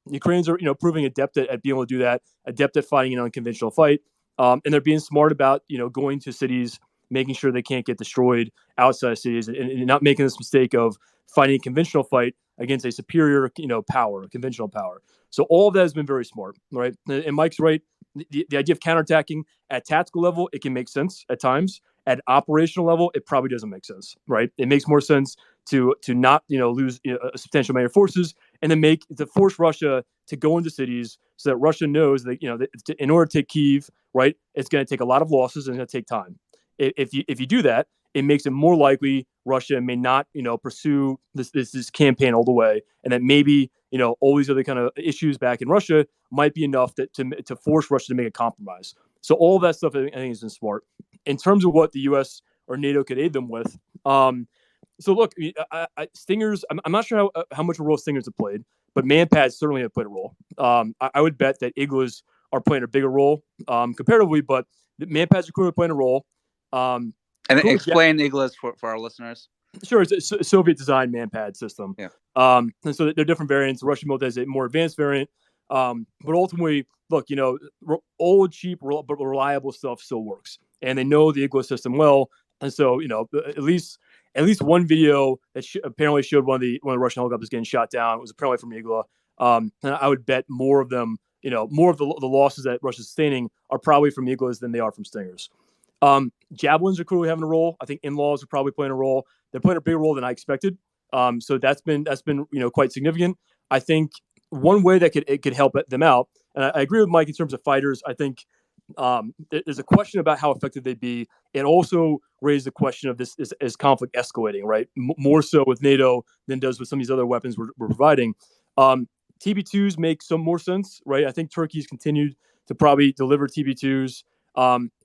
Ukrainians are, proving adept at being able to do that, adept at fighting an unconventional fight, and they're being smart about, going to cities, making sure they can't get destroyed outside cities, and not making this mistake of fighting a conventional fight against a superior, power, a conventional power. So all of that has been very smart, right? And Mike's right. The idea of counterattacking at tactical level, it can make sense at times. at operational level, it probably doesn't make sense, right? It makes more sense to not lose a substantial amount of forces, and then to force Russia to go into cities so that Russia knows that that in order to take Kyiv, right, it's going to take a lot of losses and it's going to take time. If you do that, it makes it more likely Russia may not pursue this campaign all the way, and that maybe all these other kind of issues back in Russia might be enough to force Russia to make a compromise. So all of that stuff I think is smart. In terms of what the U.S. or NATO could aid them with, so look, Stingers. I'm not sure how much of a role Stingers have played, but manpads certainly have played a role. I would bet that Iglas are playing a bigger role comparatively, but the manpads are clearly playing a role. And explain Iglas for our listeners. Sure, it's a Soviet-designed manpad system. Yeah. And so they're different variants. The Russian military has a more advanced variant. But ultimately, look, old, cheap, but reliable stuff still works, and they know the Igla system well. And so, at least one video that apparently showed one of the Russian helicopters getting shot down was apparently from Igla. And I would bet more of them, more of the losses that Russia's sustaining are probably from Iglas than they are from Stingers. Javelins are clearly having a role. I think in-laws are probably playing a role. They're playing a bigger role than I expected. So that's been quite significant. I think one way that it could help them out, and I agree with Mike in terms of fighters. I think there's a question about how effective they'd be. It also raised the question of this is conflict escalating, right? More so with NATO than does with some of these other weapons we're providing. TB2s make some more sense, right? I think Turkey's continued to probably deliver TB2s.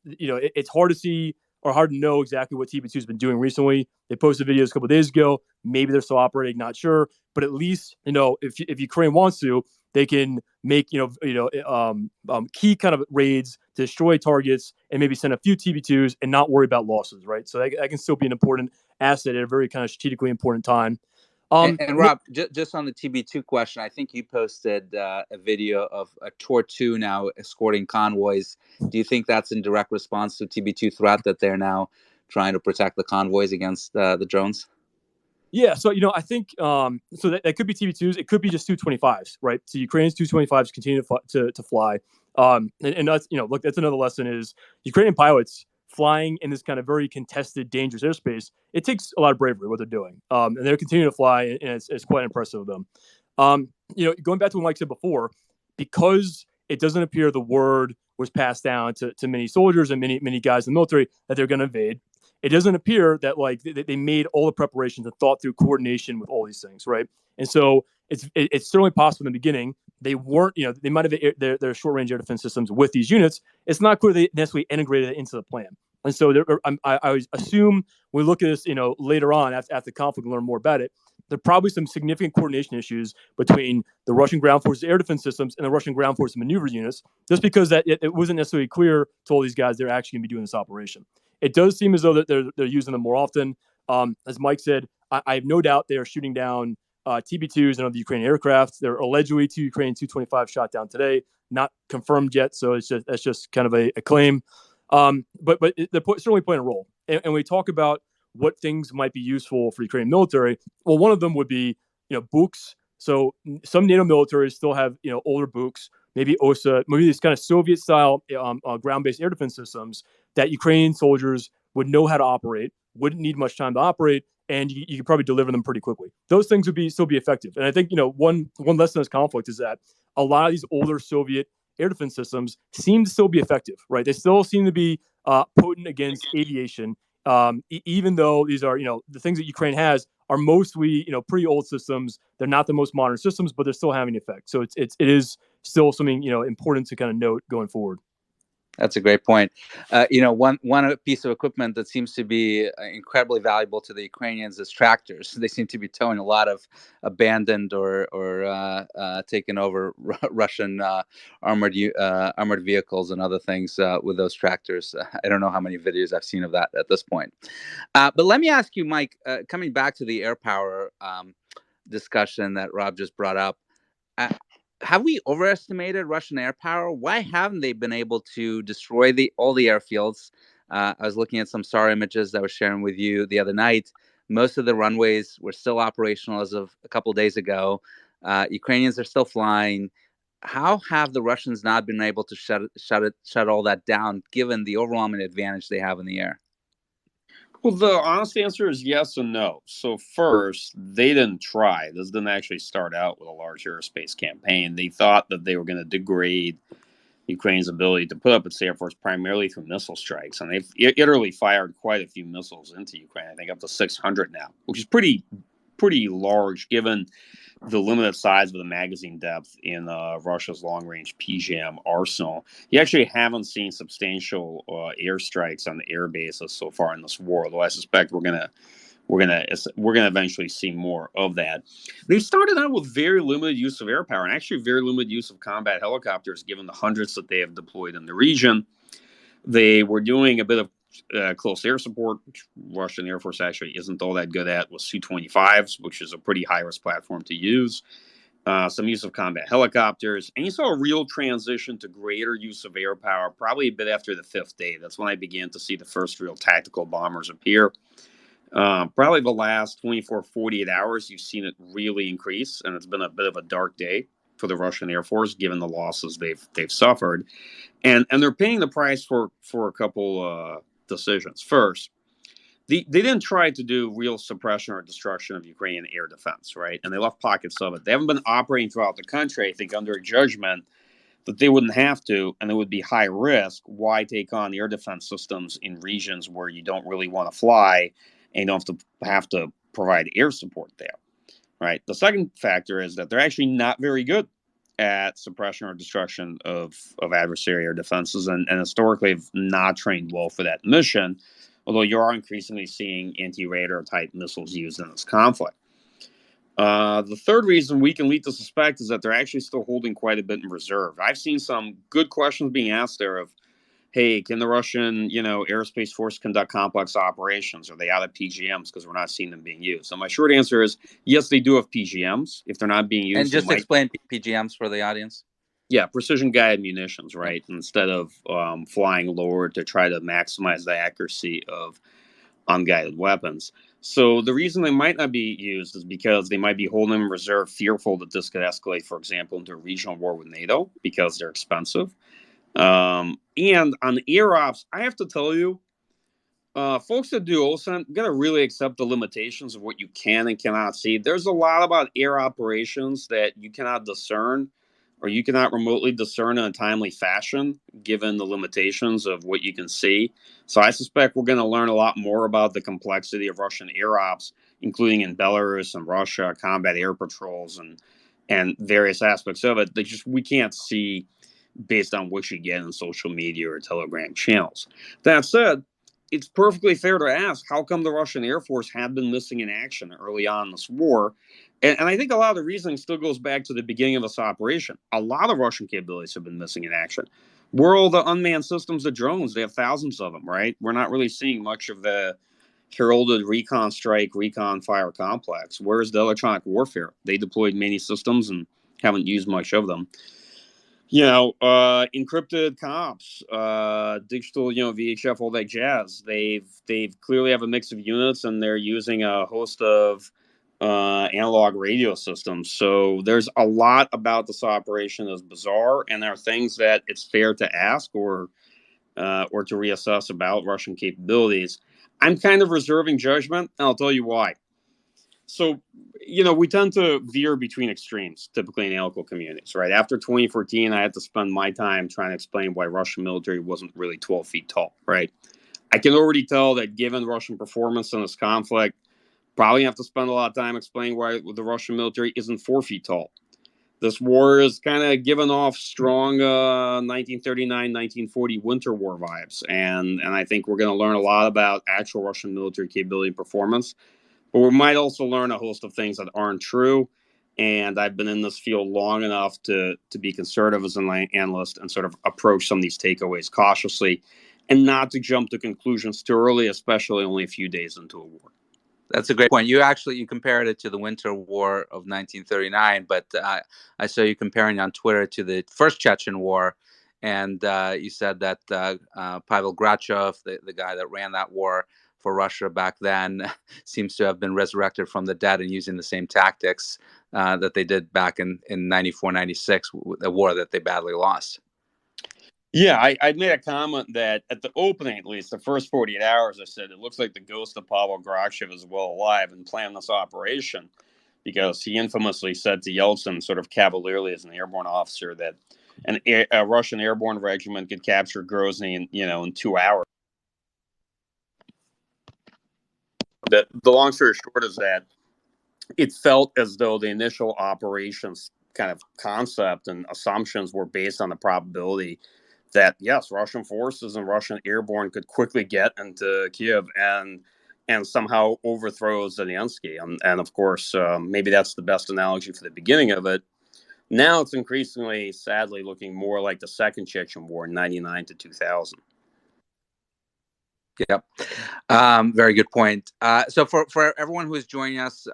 It's hard to see or hard to know exactly what TB2 has been doing recently. They posted videos a couple of days ago. Maybe they're still operating, not sure. But at least, if Ukraine wants to, they can make key kind of raids to destroy targets and maybe send a few TB2s and not worry about losses, right? So that can still be an important asset at a very kind of strategically important time. And Rob, just on the TB2 question, I think you posted a video of a Tor-2 now escorting convoys. Do you think that's in direct response to TB2 threat that they're now trying to protect the convoys against the drones? Yeah, so I think so that could be TB2s. It could be just 225s, right? So Ukraine's 225s continue to fly, and that's look, that's another lesson is Ukrainian pilots flying in this kind of very contested, dangerous airspace. It takes a lot of bravery what they're doing, and they're continuing to fly, and it's quite impressive of them. Going back to what Mike said before, because it doesn't appear the word was passed down to many soldiers and many guys in the military that they're going to invade. It doesn't appear that they made all the preparations and thought through coordination with all these things, right? And so it's certainly possible in the beginning they weren't, they might have their short range air defense systems with these units. It's not clear they necessarily integrated it into the plan. And so I assume we look at this, later on after the conflict and learn more about it. There are probably some significant coordination issues between the Russian ground forces air defense systems and the Russian ground force maneuver units, just because that it wasn't necessarily clear to all these guys they're actually going to be doing this operation. It does seem as though that they're using them more often. As Mike said, I have no doubt they are shooting down TB2s and other Ukrainian aircraft. There are allegedly 2 Ukrainian 225 shot down today, not confirmed yet. So that's just kind of a claim. But they're certainly playing a role. And we talk about what things might be useful for Ukrainian military. Well, one of them would be books. So some NATO militaries still have older books, maybe OSA, maybe these kind of Soviet style ground-based air defense systems that Ukrainian soldiers would know how to operate, wouldn't need much time to operate, and you could probably deliver them pretty quickly. Those things would still be effective. And I think one lesson of this conflict is that a lot of these older Soviet air defense systems seem to still be effective, right? They still seem to be potent against aviation, even though these are the things that Ukraine has are mostly pretty old systems. They're not the most modern systems, but they're still having effect. So it is still something important to kind of note going forward. That's a great point. One piece of equipment that seems to be incredibly valuable to the Ukrainians is tractors. They seem to be towing a lot of abandoned or taken over Russian armored vehicles and other things with those tractors. I don't know how many videos I've seen of that at this point. But let me ask you, Mike, coming back to the air power discussion that Rob just brought up. Have we overestimated Russian air power? Why haven't they been able to destroy all the airfields? I was looking at some SAR images that I was sharing with you the other night. Most of the runways were still operational as of a couple of days ago. Ukrainians are still flying. How have the Russians not been able to shut all that down, given the overwhelming advantage they have in the air? Well, the honest answer is yes and no. So first, they didn't try. This didn't actually start out with a large aerospace campaign. They thought that they were going to degrade Ukraine's ability to put up its air force primarily through missile strikes, and they've literally fired quite a few missiles into Ukraine. I think up to 600 now, which is pretty large given the limited size of the magazine depth in Russia's long-range PJM arsenal. You actually haven't seen substantial airstrikes on the air bases so far in this war, although I suspect we're gonna eventually see more of that. They started out with very limited use of air power and actually very limited use of combat helicopters, given the hundreds that they have deployed in the region. They were doing a bit of close air support, which Russian Air Force actually isn't all that good at, with Su-25s, which is a pretty high-risk platform to use. Some use of combat helicopters, and you saw a real transition to greater use of air power probably a bit after the fifth day. That's when I began to see the first real tactical bombers appear. Probably the last 24, 48 hours, you've seen it really increase, and it's been a bit of a dark day for the Russian Air Force, given the losses they've suffered, and they're paying the price for a couple decisions. First, they didn't try to do real suppression or destruction of Ukrainian air defense, right? And they left pockets of it. They haven't been operating throughout the country, I think, under a judgment that they wouldn't have to, and it would be high risk. Why take on air defense systems in regions where you don't really want to fly and you don't have to provide air support there, right? The second factor is that they're actually not very good at suppression or destruction of adversary air defenses, and historically have not trained well for that mission, although you are increasingly seeing anti-radar type missiles used in this conflict. The third reason we can lead to suspect is that they're actually still holding quite a bit in reserve. I've seen some good questions being asked there of, hey, can the Russian, aerospace force conduct complex operations? Are they out of PGMs because we're not seeing them being used? So my short answer is yes, they do have PGMs. If they're not being used, And just explain PGMs for the audience. Yeah, precision guided munitions, right? Instead of flying lower to try to maximize the accuracy of unguided weapons. So the reason they might not be used is because they might be holding in reserve, fearful that this could escalate, for example, into a regional war with NATO because they're expensive. And on air ops, I have to tell you, folks that do OSINT got to really accept the limitations of what you can and cannot see. There's a lot about air operations that you cannot discern or you cannot remotely discern in a timely fashion, given the limitations of what you can see. So I suspect we're going to learn a lot more about the complexity of Russian air ops, including in Belarus and Russia, combat air patrols and various aspects of it. We can't see based on what you get in social media or Telegram channels. That said, it's perfectly fair to ask, how come the Russian Air Force had been missing in action early on in this war? And I think a lot of the reasoning still goes back to the beginning of this operation. A lot of Russian capabilities have been missing in action. Where are all the unmanned systems of drones? They have thousands of them, right? We're not really seeing much of the heralded recon strike, recon fire complex. Where's the electronic warfare? They deployed many systems and haven't used much of them. Encrypted comps, digital, VHF, all that jazz. They've clearly have a mix of units, and they're using a host of analog radio systems. So there's a lot about this operation that's bizarre, and there are things that it's fair to ask or to reassess about Russian capabilities. I'm kind of reserving judgment, and I'll tell you why. So, we tend to veer between extremes, typically in analytical communities, right? After 2014, I had to spend my time trying to explain why Russian military wasn't really 12 feet tall, right? I can already tell that given Russian performance in this conflict, probably have to spend a lot of time explaining why the Russian military isn't 4 feet tall. This war is kind of given off strong 1939, 1940 Winter War vibes. And I think we're going to learn a lot about actual Russian military capability and performance. But we might also learn a host of things that aren't true. And I've been in this field long enough to be conservative as an analyst and sort of approach some of these takeaways cautiously and not to jump to conclusions too early, especially only a few days into a war. That's a great point. You compared it to the Winter War of 1939, but I saw you comparing on Twitter to the first Chechen War, and you said that Pavel Grachev, the guy that ran that war for Russia back then, seems to have been resurrected from the dead and using the same tactics that they did back in 94, 96, a war that they badly lost. Yeah, I'd made a comment that at the opening, at least the first 48 hours, I said it looks like the ghost of Pavel Grachev is well alive and planned this operation because he infamously said to Yeltsin, sort of cavalierly as an airborne officer, that a Russian airborne regiment could capture Grozny in 2 hours. The long story short is that it felt as though the initial operations kind of concept and assumptions were based on the probability that yes, Russian forces and Russian airborne could quickly get into Kiev and somehow overthrow Zelensky. And of course, maybe that's the best analogy for the beginning of it. Now it's increasingly, sadly, looking more like the Second Chechen War in '99 to 2000. Yep. Very good point. So for everyone who is joining us,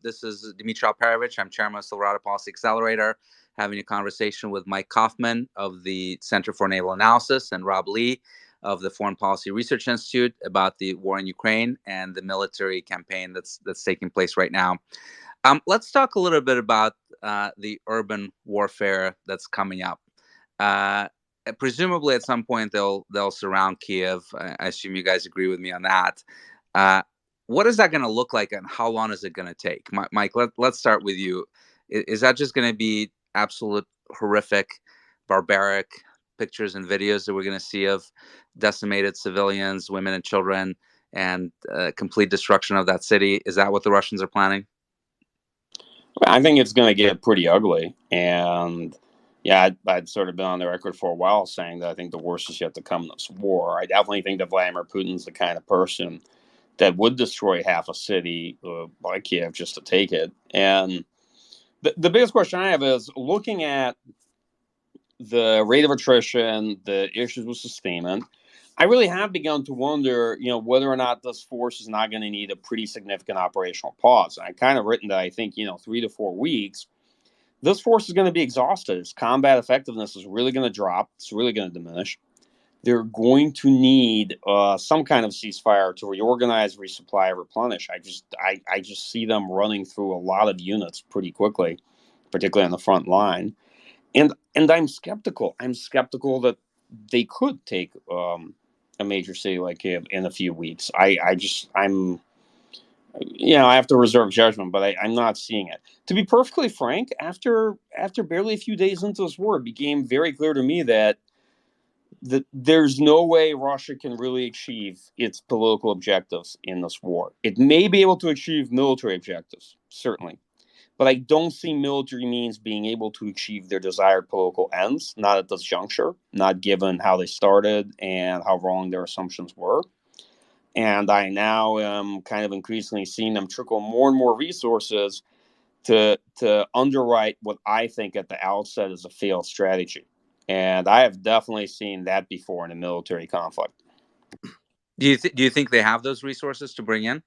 this is Dmitri Alperovitch. I'm chairman of Silverado Policy Accelerator, having a conversation with Mike Kofman of the Center for Naval Analysis and Rob Lee of the Foreign Policy Research Institute about the war in Ukraine and the military campaign that's taking place right now. Let's talk a little bit about the urban warfare that's coming up. Presumably, at some point they'll surround Kiev. I assume you guys agree with me on that. What is that going to look like, and how long is it going to take? Mike, let's start with you. Is that just going to be absolute horrific, barbaric pictures and videos that we're going to see of decimated civilians, women and children, and complete destruction of that city? Is that what the Russians are planning? I think it's going to get pretty ugly. And yeah, I'd sort of been on the record for a while saying that I think the worst is yet to come in this war. I definitely think that Vladimir Putin's the kind of person that would destroy half a city like Kiev just to take it. And the biggest question I have is looking at the rate of attrition, the issues with sustainment. I really have begun to wonder, whether or not this force is not going to need a pretty significant operational pause. I kind of written that I think, 3 to 4 weeks, this force is going to be exhausted. Its combat effectiveness is really going to drop. It's really going to diminish. They're going to need some kind of ceasefire to reorganize, resupply, replenish. I just see them running through a lot of units pretty quickly, particularly on the front line. And I'm skeptical. I'm skeptical that they could take a major city like Kiev in a few weeks. I have to reserve judgment, but I'm not seeing it. To be perfectly frank, after barely a few days into this war, it became very clear to me that there's no way Russia can really achieve its political objectives in this war. It may be able to achieve military objectives, certainly, but I don't see military means being able to achieve their desired political ends, not at this juncture, not given how they started and how wrong their assumptions were. And I now am kind of increasingly seeing them trickle more and more resources to underwrite what I think at the outset is a failed strategy. And I have definitely seen that before in a military conflict. Do you think they have those resources to bring in?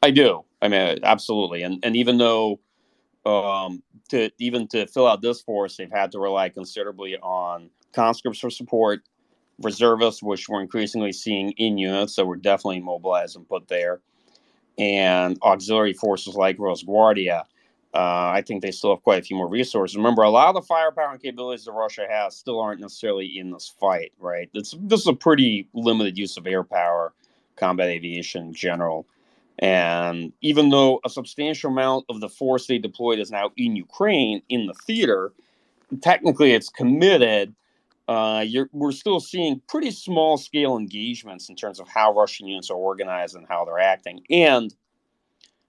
I do. I mean, absolutely. And even though to fill out this force, they've had to rely considerably on conscripts for support, reservists, which we're increasingly seeing in units, so we're definitely mobilized and put there, and auxiliary forces like Rosguardia. I think they still have quite a few more resources. Remember, a lot of the firepower and capabilities that Russia has still aren't necessarily in this fight, right? This is a pretty limited use of air power, combat aviation in general. And even though a substantial amount of the force they deployed is now in Ukraine, in the theater, technically it's committed. We're still seeing pretty small scale engagements in terms of how Russian units are organized and how they're acting. And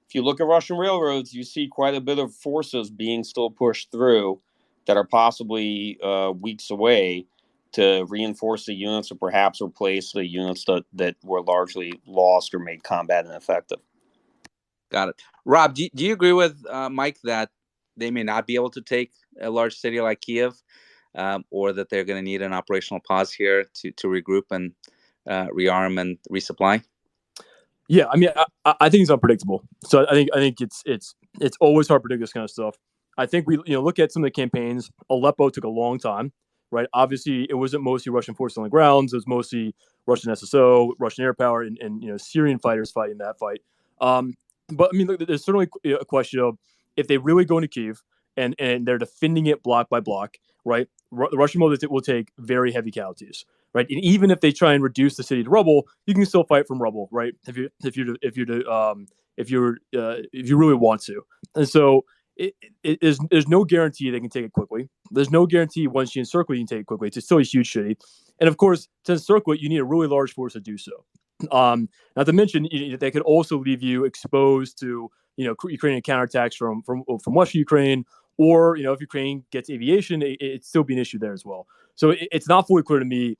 if you look at Russian railroads, you see quite a bit of forces being still pushed through that are possibly weeks away to reinforce the units or perhaps replace the units that were largely lost or made combat ineffective. Got it. Rob, do you agree with Mike that they may not be able to take a large city like Kiev, or that they're going to need an operational pause here to regroup and rearm and resupply? Yeah, I mean, I think it's unpredictable. So I think it's always hard to predict this kind of stuff. I think we look at some of the campaigns. Aleppo took a long time, right? Obviously, it wasn't mostly Russian forces on the grounds. It was mostly Russian SSO, Russian air power, and Syrian fighters fighting that fight. But I mean, look, there's certainly a question of if they really go into Kiev and they're defending it block by block, right? the Russian will take very heavy casualties, right? And even if they try and reduce the city to rubble, you can still fight from rubble, right? If you really want to, and so there's no guarantee they can take it quickly. There's no guarantee once you encircle you can take it quickly. It's still a huge city, and of course to encircle it, you need a really large force to do so. Not to mention, they could also leave you exposed to Ukrainian counterattacks from Western Ukraine, or if Ukraine gets aviation, it'd still be an issue there as well. So it's not fully clear to me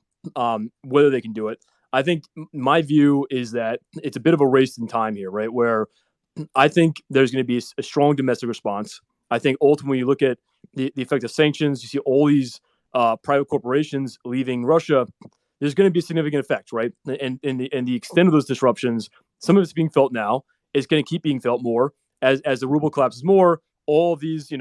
whether they can do it. I think my view is that it's a bit of a race in time here, right? Where I think there's going to be a strong domestic response. I think ultimately, you look at the effect of sanctions, you see all these private corporations leaving Russia. There's going to be a significant effect, right? And the extent of those disruptions, some of it's being felt now. It's going to keep being felt more as the ruble collapses more. All of these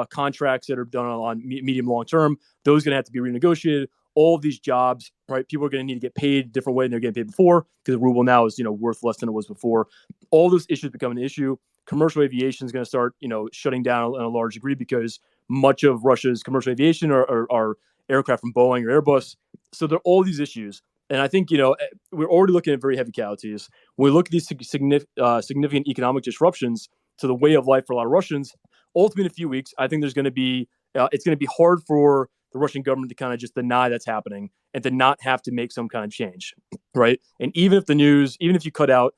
contracts that are done on medium long term, those are going to have to be renegotiated. All of these jobs, right? People are going to need to get paid a different way than they're getting paid before, because the ruble now is worth less than it was before. All those issues become an issue. Commercial aviation is going to start shutting down in a large degree, because much of Russia's commercial aviation are aircraft from Boeing or Airbus. So there are all these issues. And I think, we're already looking at very heavy casualties. When we look at these significant economic disruptions to the way of life for a lot of Russians, ultimately in a few weeks, I think there's going to be, it's going to be hard for the Russian government to kind of just deny that's happening and to not have to make some kind of change, right? And even if you cut out,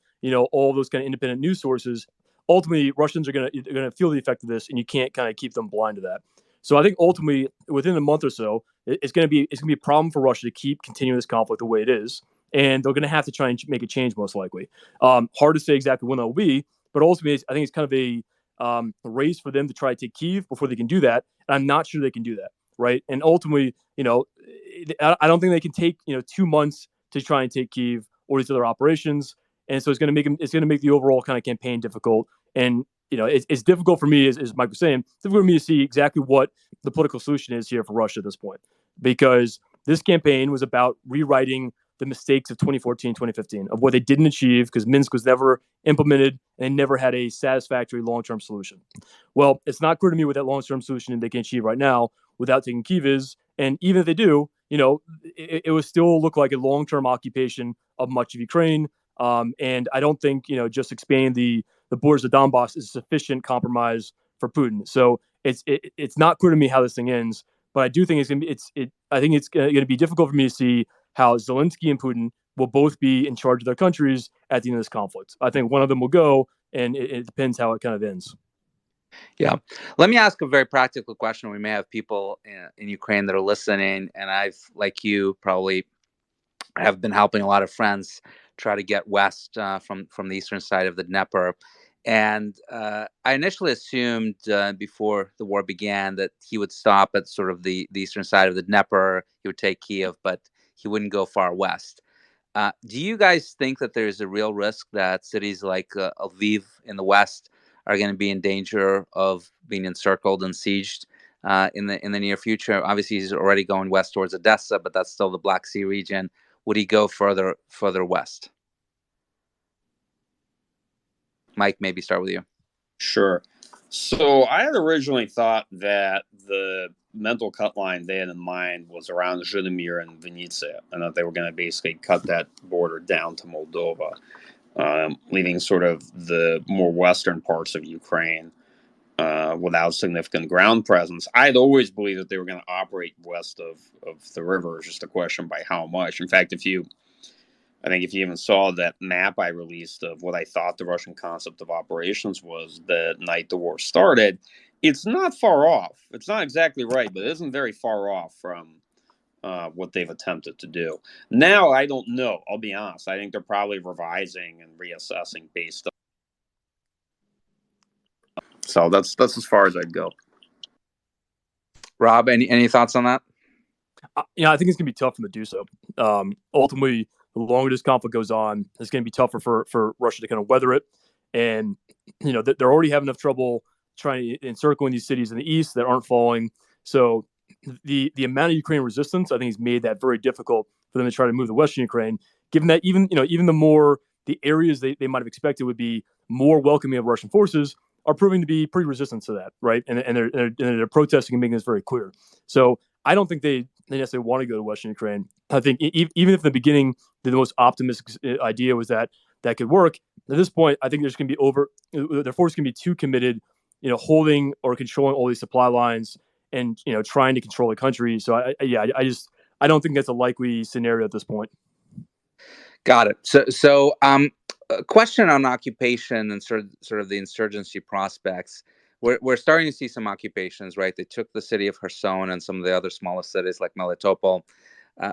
all those kind of independent news sources, ultimately Russians are going to feel the effect of this, and you can't kind of keep them blind to that. So I think ultimately, within a month or so, it's going to be a problem for Russia to keep continuing this conflict the way it is, and they're going to have to try and make a change, most likely. Hard to say exactly when that'll be, but ultimately, I think it's kind of a race for them to try to take Kyiv before they can do that. And I'm not sure they can do that, right? And ultimately, I don't think they can take 2 months to try and take Kyiv or these other operations, and so it's going to make the overall kind of campaign difficult. And it's difficult for me, as Mike was saying, it's difficult for me to see exactly what the political solution is here for Russia at this point, because this campaign was about rewriting the mistakes of 2014, 2015, of what they didn't achieve, because Minsk was never implemented and never had a satisfactory long-term solution. Well, it's not clear to me what that long-term solution they can achieve right now without taking Kyiv is. And even if they do, it would still look like a long-term occupation of much of Ukraine. And I don't think, just expanding the borders of Donbass is sufficient compromise for Putin. So it's not clear to me how this thing ends, but I do think I think it's going to be difficult for me to see how Zelensky and Putin will both be in charge of their countries at the end of this conflict. I think one of them will go, and it depends how it kind of ends. Yeah. Let me ask a very practical question. We may have people in Ukraine that are listening, and I've, like you, probably have been helping a lot of friends try to get west from the eastern side of the Dnieper. And I initially assumed before the war began that he would stop at sort of the eastern side of the Dnieper. He would take Kiev, but he wouldn't go far west. Do you guys think that there's a real risk that cities like Lviv in the west are going to be in danger of being encircled and sieged in the near future? Obviously, he's already going west towards Odessa, but that's still the Black Sea region. Would he go further west? Mike, maybe start with you. Sure. So I had originally thought that the mental cut line they had in mind was around Zhytomyr and Vinnytsia, and that they were going to basically cut that border down to Moldova, leaving sort of the more western parts of Ukraine without significant ground presence. I'd always believed that they were going to operate west of the river. It's just a question by how much. In fact, I think if you even saw that map I released of what I thought the Russian concept of operations was the night the war started, it's not far off. It's not exactly right, but it isn't very far off from what they've attempted to do. Now, I don't know. I'll be honest. I think they're probably revising and reassessing based on. So that's as far as I'd go. Rob, any thoughts on that? I think it's going to be tough for them to do so. Ultimately, the longer this conflict goes on, it's going to be tougher for Russia to kind of weather it. And, they're already having enough trouble trying to encircling these cities in the east that aren't falling. So the amount of Ukrainian resistance, I think, has made that very difficult for them to try to move the Western Ukraine, given that even the areas they might have expected would be more welcoming of Russian forces are proving to be pretty resistant to that, right? And they're protesting and making this very clear. So I don't think they necessarily want to go to Western Ukraine. I think even if in the beginning the most optimistic idea was that that could work, at this point I think there's going to be their force going to be too committed, holding or controlling all these supply lines and trying to control the country. So I don't think that's a likely scenario at this point. Got it. So a question on occupation and sort of the insurgency prospects. We're starting to see some occupations, right? They took the city of Kherson and some of the other smaller cities like Melitopol.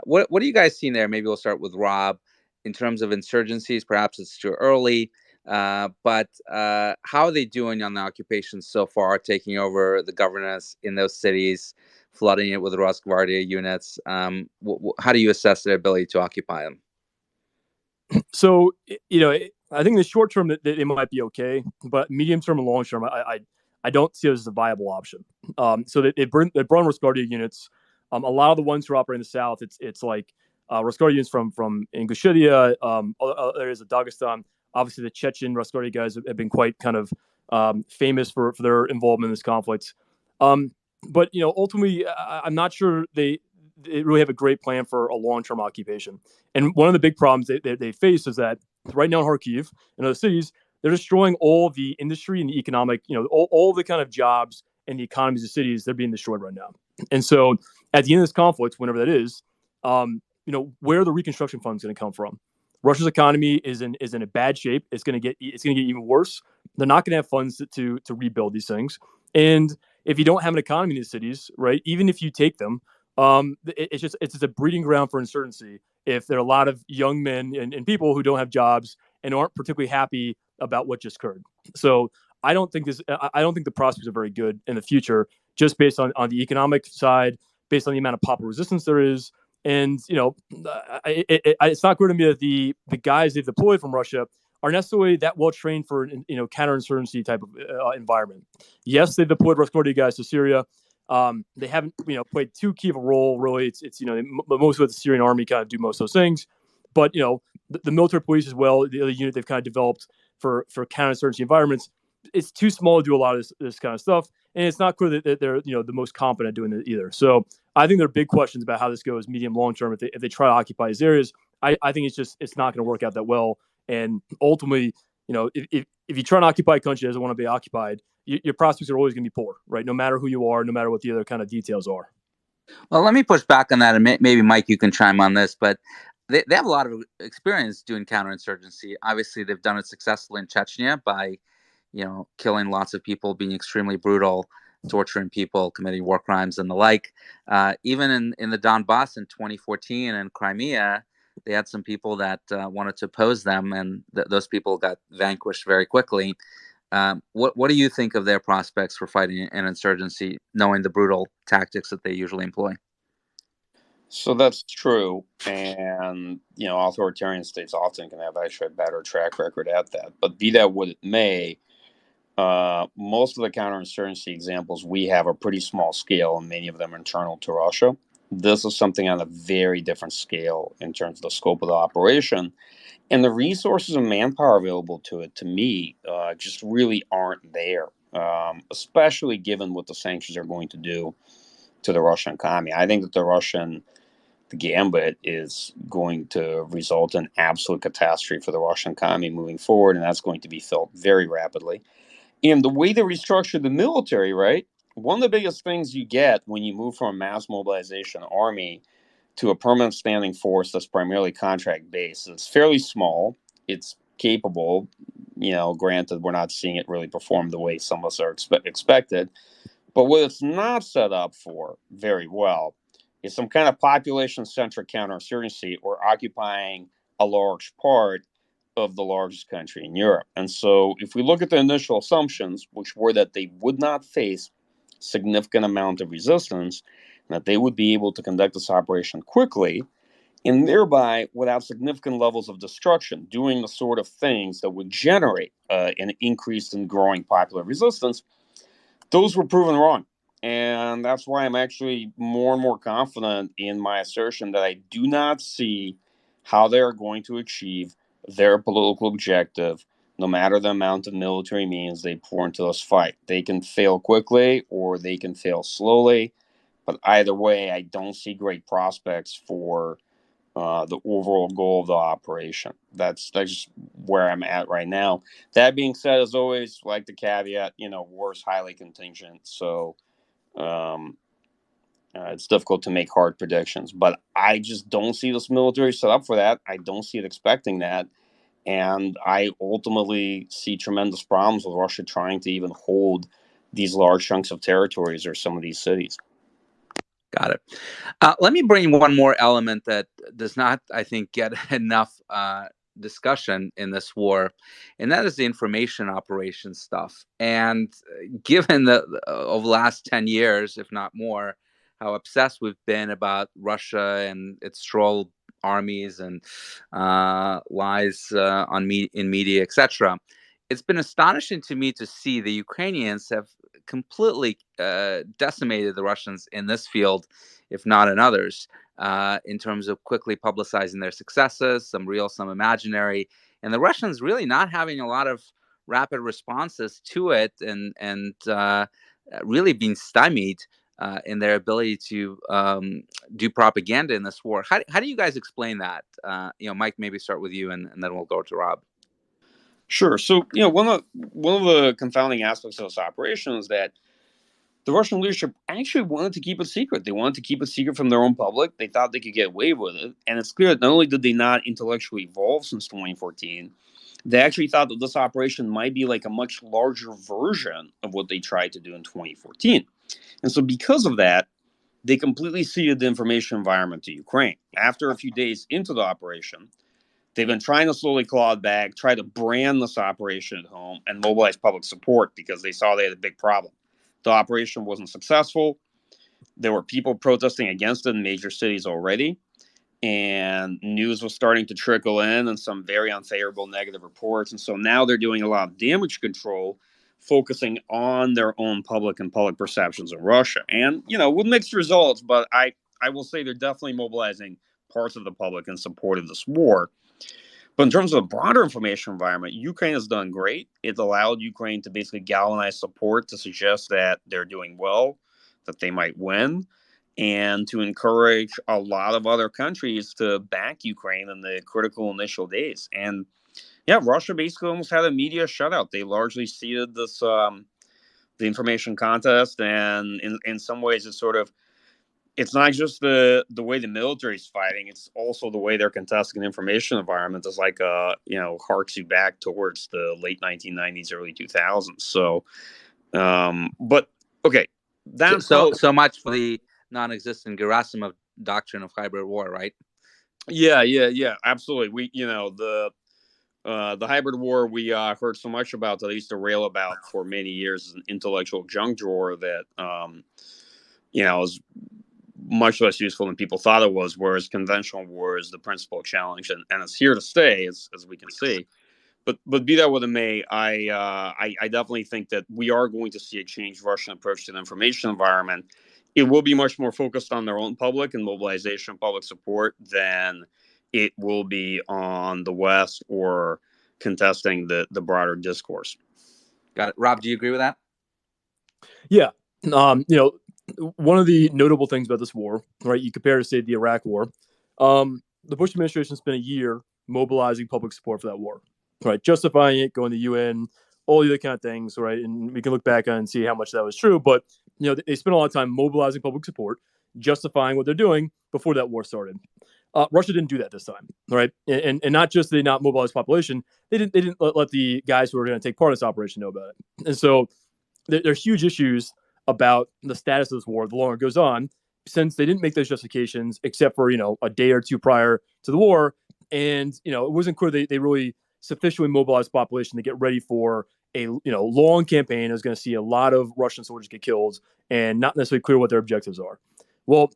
What are you guys seeing there? Maybe we'll start with Rob in terms of insurgencies. Perhaps it's too early, but how are they doing on the occupations so far? Taking over the governance in those cities, flooding it with Rosgvardia units. How do you assess their ability to occupy them? So I think in the short term that it might be okay, but medium term and long term, I don't see it as a viable option. So they brought Rosgvardia units. A lot of the ones who are operating in the south, it's like Rosgvardia units from Ingushetia, other areas of Dagestan. Obviously, the Chechen Rosgvardia guys have been quite kind of famous for their involvement in this conflict. But ultimately, I'm not sure they really have a great plan for a long-term occupation. And one of the big problems they face is that right now in Kharkiv and other cities, they're destroying all the industry and the economic, all the kind of jobs and the economies of cities, they're being destroyed right now. And so at the end of this conflict, whenever that is, where are the reconstruction funds going to come from? Russia's economy is in a bad shape. It's going to get even worse. They're not going to have funds to rebuild these things. And if you don't have an economy in these cities, right, even if you take them, it's just a breeding ground for insurgency. If there are a lot of young men and people who don't have jobs and aren't particularly happy about what just occurred. So I don't think the prospects are very good in the future, just based on the economic side, based on the amount of popular resistance there is. And it's not clear to me that the guys they've deployed from Russia are necessarily that well trained for counterinsurgency type of environment. Yes, they deployed Rosgvardia guys to Syria. They haven't played too key of a role really. It's most of the Syrian army kind of do most of those things, but the military police as well, the other unit they've kind of developed for counterinsurgency environments, it's too small to do a lot of this kind of stuff, and it's not clear that they're the most competent at doing it either. So I think there are big questions about how this goes medium long term if they try to occupy these areas. I think it's not going to work out that well, and ultimately, if you try to occupy a country that doesn't want to be occupied, your prospects are always going to be poor, right? No matter who you are, no matter what the other kind of details are. Well, let me push back on that, and maybe Mike, you can chime on this. But they have a lot of experience doing counterinsurgency. Obviously, they've done it successfully in Chechnya by, killing lots of people, being extremely brutal, torturing people, committing war crimes, and the like. Even in the Donbass in 2014 and Crimea, they had some people that wanted to oppose them, and those people got vanquished very quickly. What do you think of their prospects for fighting an insurgency, knowing the brutal tactics that they usually employ? So that's true, and authoritarian states often can have actually a better track record at that. But be that what it may, most of the counterinsurgency examples we have are pretty small scale, and many of them are internal to Russia. This is something on a very different scale in terms of the scope of the operation. And the resources and manpower available to it, to me, just really aren't there, especially given what the sanctions are going to do to the Russian economy. I think that the gambit is going to result in absolute catastrophe for the Russian economy moving forward, and that's going to be felt very rapidly. And the way they restructure the military, right? One of the biggest things you get when you move from a mass mobilization army to a permanent standing force that's primarily contract based. It's fairly small. It's capable. Granted, we're not seeing it really perform the way some of us are expected. But what it's not set up for very well is some kind of population-centric counterinsurgency or occupying a large part of the largest country in Europe. And so if we look at the initial assumptions, which were that they would not face significant amount of resistance, and that they would be able to conduct this operation quickly, and thereby without significant levels of destruction, doing the sort of things that would generate an increase in growing popular resistance, those were proven wrong. And that's why I'm actually more and more confident in my assertion that I do not see how they are going to achieve their political objective No matter the amount of military means they pour into this fight. They can fail quickly or they can fail slowly. But either way, I don't see great prospects for the overall goal of the operation. That's just where I'm at right now. That being said, as always, like the caveat, war is highly contingent, so um, it's difficult to make hard predictions. But I just don't see this military set up for that. I don't see it expecting that. And I ultimately see tremendous problems with Russia trying to even hold these large chunks of territories or some of these cities. Got it. Let me bring one more element that does not, I think, get enough discussion in this war, and that is the information operations stuff. And given the over the last 10 years, if not more, how obsessed we've been about Russia and its troll armies and lies in media, etc., it's been astonishing to me to see the Ukrainians have completely decimated the Russians in this field, if not in others, in terms of quickly publicizing their successes, some real, some imaginary, and the Russians really not having a lot of rapid responses to it, and really being stymied in their ability to do propaganda in this war. How do you guys explain that? Mike, maybe start with you, and then we'll go to Rob. Sure. So, one of the confounding aspects of this operation is that the Russian leadership actually wanted to keep it secret. They wanted to keep it secret from their own public. They thought they could get away with it. And it's clear that not only did they not intellectually evolve since 2014, they actually thought that this operation might be like a much larger version of what they tried to do in 2014. And so, because of that, they completely ceded the information environment to Ukraine. After a few days into the operation, they've been trying to slowly claw it back, try to brand this operation at home, and mobilize public support because they saw they had a big problem. The operation wasn't successful. There were people protesting against it in major cities already, and news was starting to trickle in and some very unfavorable negative reports. And so now they're doing a lot of damage control, focusing on their own public and public perceptions in Russia. And, with mixed results, but I will say they're definitely mobilizing parts of the public in support of this war. But in terms of the broader information environment, Ukraine has done great. It allowed Ukraine to basically galvanize support to suggest that they're doing well, that they might win, and to encourage a lot of other countries to back Ukraine in the critical initial days. And yeah, Russia basically almost had a media shutout. They largely ceded this the information contest, and in some ways, it's not just the way the military is fighting; it's also the way they're contesting an information environment. Is like harks you back towards the late 1990s, early 2000s. So, but okay, that's so much for the non-existent Gerasimov doctrine of hybrid war, right? Yeah, absolutely. The hybrid war we heard so much about that I used to rail about for many years as an intellectual junk drawer that is much less useful than people thought it was, whereas conventional war is the principal challenge, and it's here to stay, as we can see. But be that what it may, I definitely think that we are going to see a changed Russian approach to the information environment. It will be much more focused on their own public and mobilization, public support, than it will be on the West or contesting the broader discourse. Got it. Rob, do you agree with that? Yeah. One of the notable things about this war, right? You compare to, say, the Iraq War. The Bush administration spent a year mobilizing public support for that war, right? Justifying it, going to the UN, all the other kind of things, right? And we can look back on and see how much that was true. But, they spent a lot of time mobilizing public support, justifying what they're doing before that war started. Russia didn't do that this time, right? And not just did they not mobilize population, they didn't let the guys who were going to take part in this operation know about it. And so there are huge issues about the status of this war the longer it goes on, since they didn't make those justifications except for, a day or two prior to the war. And, it wasn't clear they really sufficiently mobilized the population to get ready for a, long campaign. It was going to see a lot of Russian soldiers get killed and not necessarily clear what their objectives are. Well,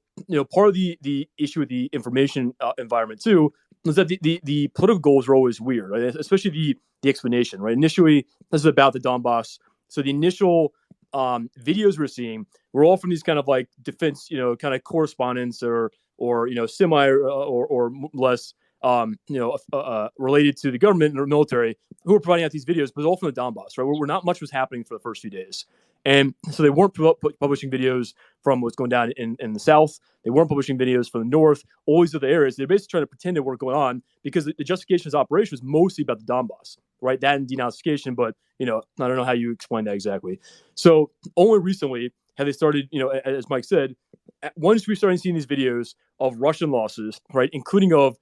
part of the issue with the information environment too is that the political goals are always weird, right? Especially the explanation, right? Initially, this is about the Donbass. So the initial videos we're seeing were all from these kind of like defense, kind of correspondents or semi or less related to the government or military who were providing out these videos, but all from the Donbass, right? Where not much was happening for the first few days. And so they weren't publishing videos from what's going down in the south. They weren't publishing videos from the north, all these other areas. They're basically trying to pretend it weren't going on because the justification of this operation was mostly about the Donbass, right? That and denazification, but, I don't know how you explain that exactly. So only recently have they started, as Mike said, once we started seeing these videos of Russian losses, right, including of,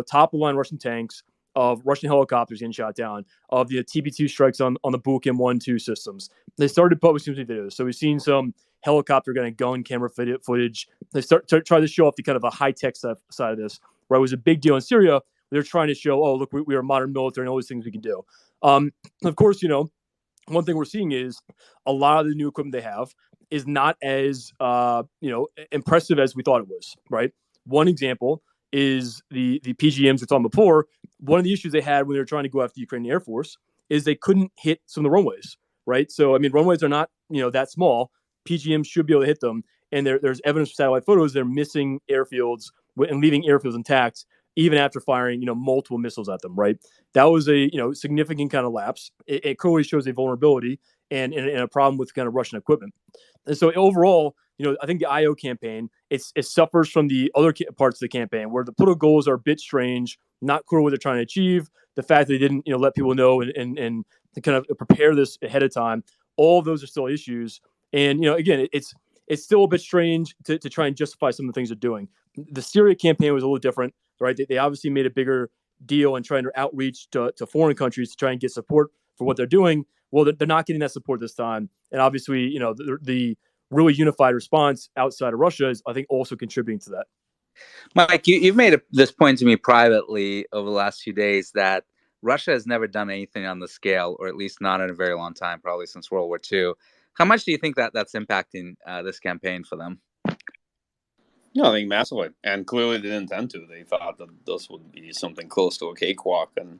top of the line Russian tanks, of Russian helicopters getting shot down, of the TB2 strikes on the Bukin 1-2 systems. They started publishing some videos. So we've seen some helicopter kind of gun camera footage. They try to show off the kind of a high-tech side of this, right? It was a big deal in Syria. They're trying to show, oh, look, we are modern military and all these things we can do. Of course, one thing we're seeing is a lot of the new equipment they have is not as impressive as we thought it was, right? One example is the PGMs we talked about before. One of the issues they had when they were trying to go after the Ukrainian Air Force is they couldn't hit some of the runways, right? So, runways are not, that small. PGMs should be able to hit them. And there's evidence from satellite photos they're missing airfields and leaving airfields intact even after firing, multiple missiles at them, right? That was a, significant kind of lapse. It clearly shows a vulnerability and a problem with kind of Russian equipment. And so overall, I think the IO campaign, it suffers from the other parts of the campaign where the political goals are a bit strange, not clear what they're trying to achieve. The fact that they didn't, let people know and to kind of prepare this ahead of time. All of those are still issues. And, again, it's still a bit strange to try and justify some of the things they're doing. The Syria campaign was a little different, right? They obviously made a bigger deal and trying to outreach to foreign countries to try and get support for what they're doing. Well, they're not getting that support this time. And obviously, the really unified response outside of Russia is, I think, also contributing to that. Mike, you've made this point to me privately over the last few days that Russia has never done anything on the scale, or at least not in a very long time, probably since World War II. How much do you think that's impacting this campaign for them? No, I think massively. And clearly they didn't intend to. They thought that this would be something close to a cakewalk, and it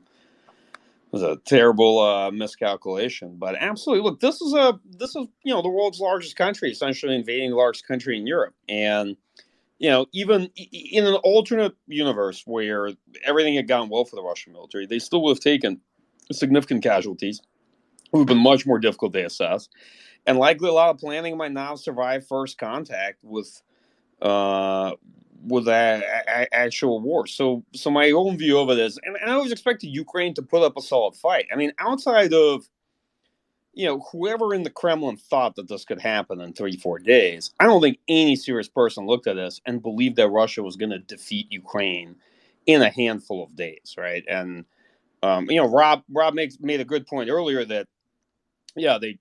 was a terrible miscalculation. But absolutely, look, this is the world's largest country, essentially invading the largest country in Europe. And even in an alternate universe where everything had gone well for the Russian military, they still would have taken significant casualties. It would have been much more difficult to assess. And likely a lot of planning might not survive first contact with actual war. So my own view of it is, and I always expected Ukraine to put up a solid fight. Outside of whoever in the Kremlin thought that this could happen in 3-4 days, I don't think any serious person looked at this and believed that Russia was going to defeat Ukraine in a handful of days, right? And Rob made a good point earlier that the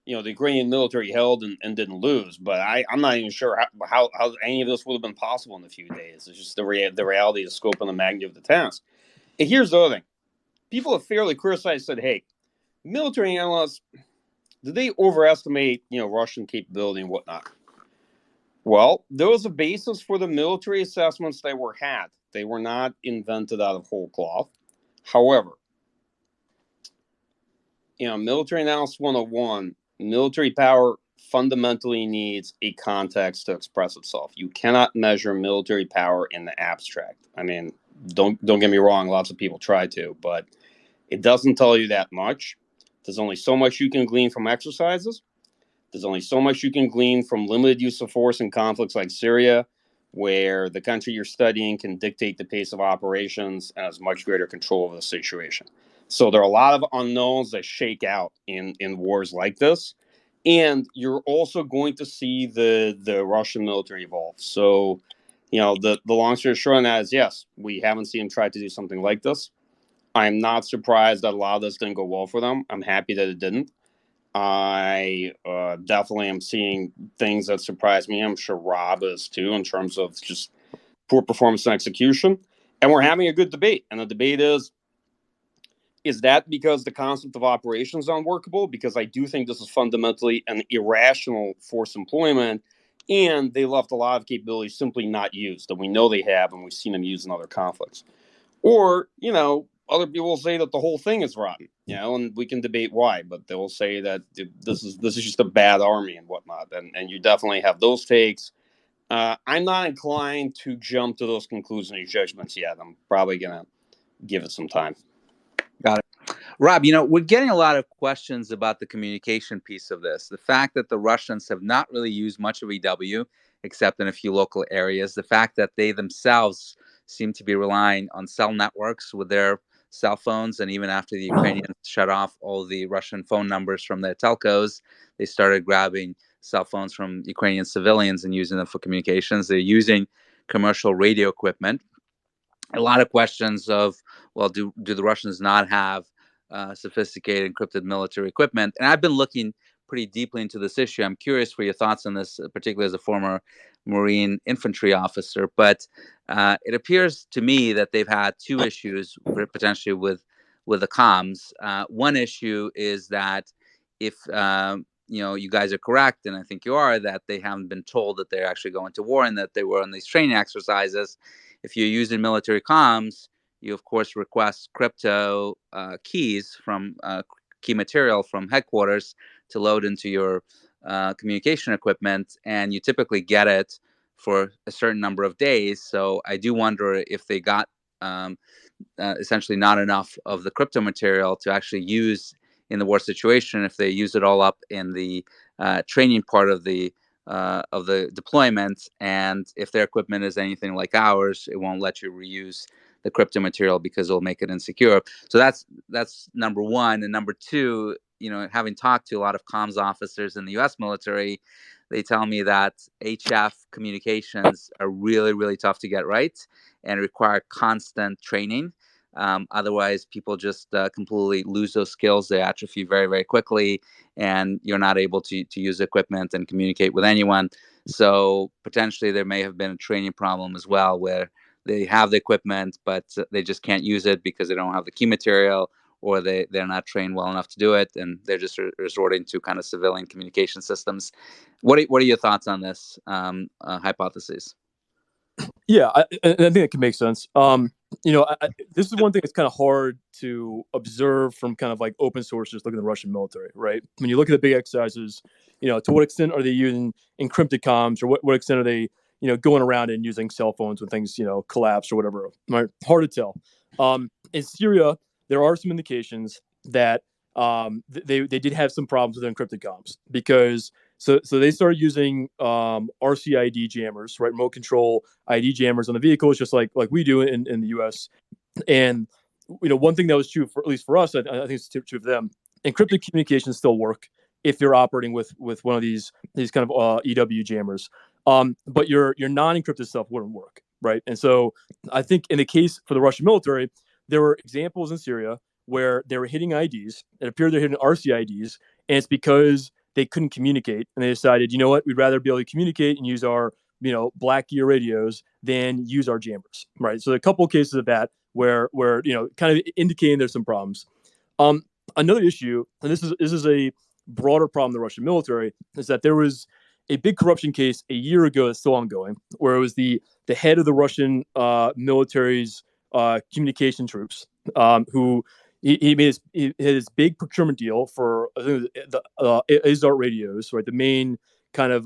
Ukrainian military held and didn't lose, but I'm not even sure how any of this would have been possible in a few days. It's just the reality, the scope, and the magnitude of the task. And here's the other thing: people have fairly criticized, said, "Hey, military analysts, did they overestimate Russian capability and whatnot?" Well, there was a basis for the military assessments that were had. They were not invented out of whole cloth. However, military analysis 101. Military power fundamentally needs a context to express itself. You cannot measure military power in the abstract. Don't get me wrong, lots of people try to, but it doesn't tell you that much. There's only so much you can glean from exercises. There's only so much you can glean from limited use of force in conflicts like Syria, where the country you're studying can dictate the pace of operations and has much greater control over the situation. So there are a lot of unknowns that shake out in wars like this. And you're also going to see the Russian military evolve. So, the long story short on that is, yes, we haven't seen them try to do something like this. I'm not surprised that a lot of this didn't go well for them. I'm happy that it didn't. I definitely am seeing things that surprise me. I'm sure Rob is too, in terms of just poor performance and execution. And we're having a good debate. And the debate is that because the concept of operations is unworkable? Because I do think this is fundamentally an irrational force employment, and they left a lot of capabilities simply not used that we know they have, and we've seen them used in other conflicts. Or, other people will say that the whole thing is rotten, and we can debate why, but they will say that this is just a bad army and whatnot. And you definitely have those takes. I'm not inclined to jump to those conclusions and judgments yet. I'm probably going to give it some time. Got it. Rob, we're getting a lot of questions about the communication piece of this. The fact that the Russians have not really used much of EW, except in a few local areas. The fact that they themselves seem to be relying on cell networks with their cell phones. And even after the Ukrainians shut off all the Russian phone numbers from their telcos, they started grabbing cell phones from Ukrainian civilians and using them for communications. They're using commercial radio equipment. A lot of questions of, well, do the Russians not have sophisticated encrypted military equipment? And I've been looking pretty deeply into this issue. I'm curious for your thoughts on this, particularly as a former Marine infantry officer. But it appears to me that they've had two issues potentially with the comms. One issue is that if you guys are correct, and I think you are, that they haven't been told that they're actually going to war and that they were on these training exercises. If you're using military comms, you of course request crypto keys from key material from headquarters to load into your communication equipment, and you typically get it for a certain number of days. So I do wonder if they got essentially not enough of the crypto material to actually use in the war situation. If they use it all up in the training part of the deployment, and if their equipment is anything like ours, it won't let you reuse the crypto material because it'll make it insecure. So that's number one. And number two, having talked to a lot of comms officers in the U.S. military, they tell me that HF communications are really, really tough to get right and require constant training. Otherwise, people just completely lose those skills. They atrophy very, very quickly, and you're not able to use equipment and communicate with anyone. So potentially there may have been a training problem as well, where they have the equipment, but they just can't use it because they don't have the key material, or they're not trained well enough to do it, and they're just resorting to kind of civilian communication systems. What are your thoughts on this hypothesis? Yeah, I think that can make sense. This is one thing that's kind of hard to observe from kind of like open sources looking at the Russian military, right? When you look at the big exercises, to what extent are they using encrypted comms, or what extent are they, going around and using cell phones when things, collapse or whatever? Right? Hard to tell. In Syria, there are some indications that they did have some problems with encrypted comms, because so they started using RCID jammers, right? Remote control ID jammers on the vehicles, just like we do in the U.S. And one thing that was true for, at least for us, I think it's true for them. Encrypted communications still work if you're operating with one of these kind of EW jammers, but your non-encrypted stuff wouldn't work, right? And so I think in the case for the Russian military, there were examples in Syria where they were hitting IDs. It appeared they're hitting RCIDs, and it's because they couldn't communicate, and they decided, you know what, we'd rather be able to communicate and use our black gear radios than use our jammers, right? So a couple of cases of that where kind of indicating there's some problems. Another issue, and this is a broader problem in the Russian military, is that there was a big corruption case a year ago that's still ongoing, where it was the head of the Russian military's communication troops, who he made his big procurement deal for, I think, the Azart radios, right? The main kind of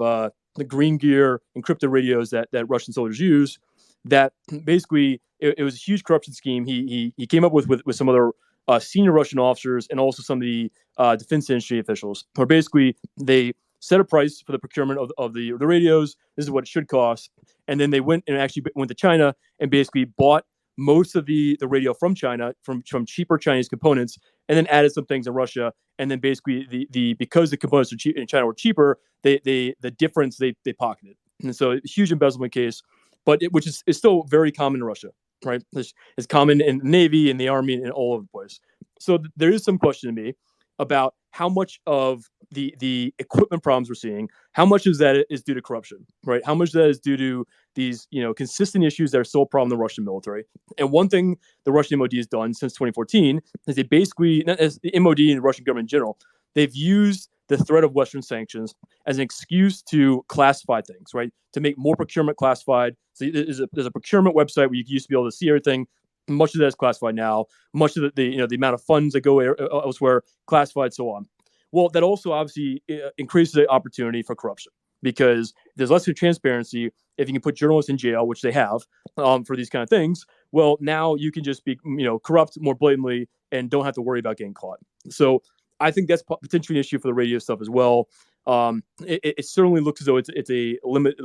the green gear encrypted radios that Russian soldiers use. That basically it was a huge corruption scheme. He came up with some other senior Russian officers and also some of the defense industry officials, where basically they set a price for the procurement of the radios. This is what it should cost, and then they went to China and basically bought most of the radio from China, from cheaper Chinese components, and then added some things in Russia. And then basically because the components in China were cheaper, the difference they pocketed. And so a huge embezzlement case, but which is still very common in Russia, right? It's common in the Navy and the Army and all over the place. So there is some question to me about how much of the equipment problems we're seeing, how much of that is due to corruption, right? How much of that is due to these, consistent issues that are still a problem in the Russian military. And one thing the Russian MOD has done since 2014 is they basically, as the MOD and the Russian government in general, they've used the threat of Western sanctions as an excuse to classify things, right? To make more procurement classified. So there's a procurement website where you used to be able to see everything. Much of that is classified now. Much of the amount of funds that go elsewhere, classified, so on. Well, that also obviously increases the opportunity for corruption, because there's less transparency. If you can put journalists in jail, which they have for these kind of things, well, now you can just be corrupt more blatantly and don't have to worry about getting caught. So I think that's potentially an issue for the radio stuff as well. It certainly looks as though it's a limit,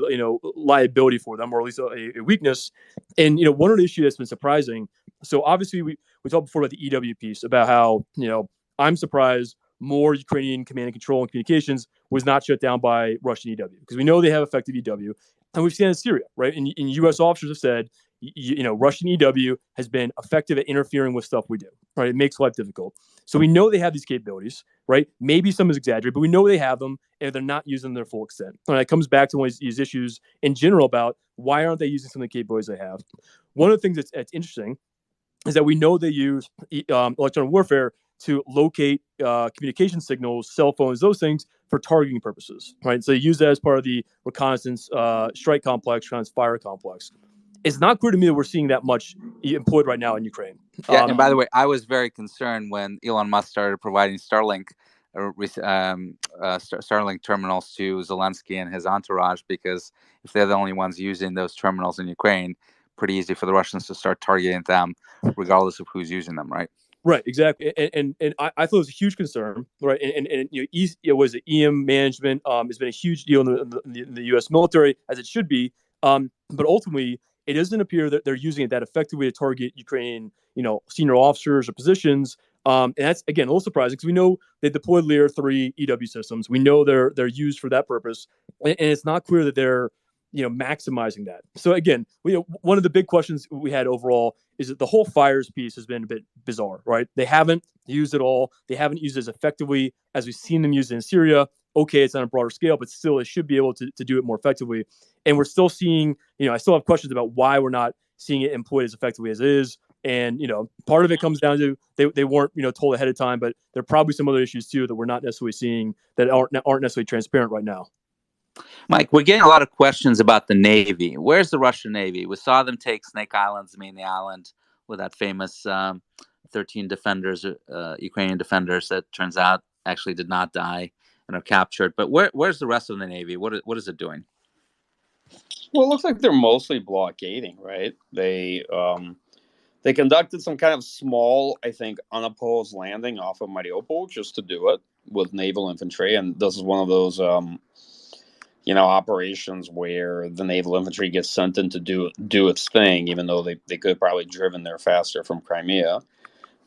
liability for them, or at least a weakness. And one of the issues that's been surprising. So obviously we talked before about the EW piece about how I'm surprised more Ukrainian command and control and communications was not shut down by Russian EW, because we know they have effective EW, and we've seen it in Syria, right? And U.S. officers have said, Russian EW has been effective at interfering with stuff we do, right? It makes life difficult. So we know they have these capabilities, right? Maybe some is exaggerated, but we know they have them, and they're not using them to their full extent. And it comes back to one of these issues in general about why aren't they using some of the capabilities they have? One of the things that's interesting is that we know they use electronic warfare to locate communication signals, cell phones, those things for targeting purposes, right? So they use that as part of the reconnaissance strike complex, reconnaissance fire complex. It's not clear to me that we're seeing that much employed right now in Ukraine. Yeah, and by the way, I was very concerned when Elon Musk started providing Starlink terminals to Zelensky and his entourage, because if they're the only ones using those terminals in Ukraine, pretty easy for the Russians to start targeting them, regardless of who's using them, right? Right, exactly, and I thought it was a huge concern, right? And it was EM management. It's been a huge deal in the U.S. military, as it should be. But ultimately, it doesn't appear that they're using it that effectively to target Ukrainian, senior officers or positions. And that's again a little surprising, because we know they deployed Lear 3 EW systems. We know they're used for that purpose, and it's not clear that they're maximizing that. So again, one of the big questions we had overall is that the whole fires piece has been a bit bizarre, right? They haven't used it all. They haven't used it as effectively as we've seen them use it in Syria. Okay, it's on a broader scale, but still, it should be able to do it more effectively. And we're still seeing, I still have questions about why we're not seeing it employed as effectively as it is. And, part of it comes down to they weren't, told ahead of time, but there are probably some other issues too that we're not necessarily seeing that aren't necessarily transparent right now. Mike, we're getting a lot of questions about the Navy. Where's the Russian Navy? We saw them take Snake Island, Zmeny Island, with that famous 13 defenders, Ukrainian defenders, that turns out actually did not die and are captured. But where's the rest of the Navy? What is it doing? Well, it looks like they're mostly blockading, right? They conducted some kind of small, I think, unopposed landing off of Mariupol just to do it with naval infantry, and this is one of those operations where the naval infantry gets sent in to do its thing, even though they could have probably driven there faster from Crimea.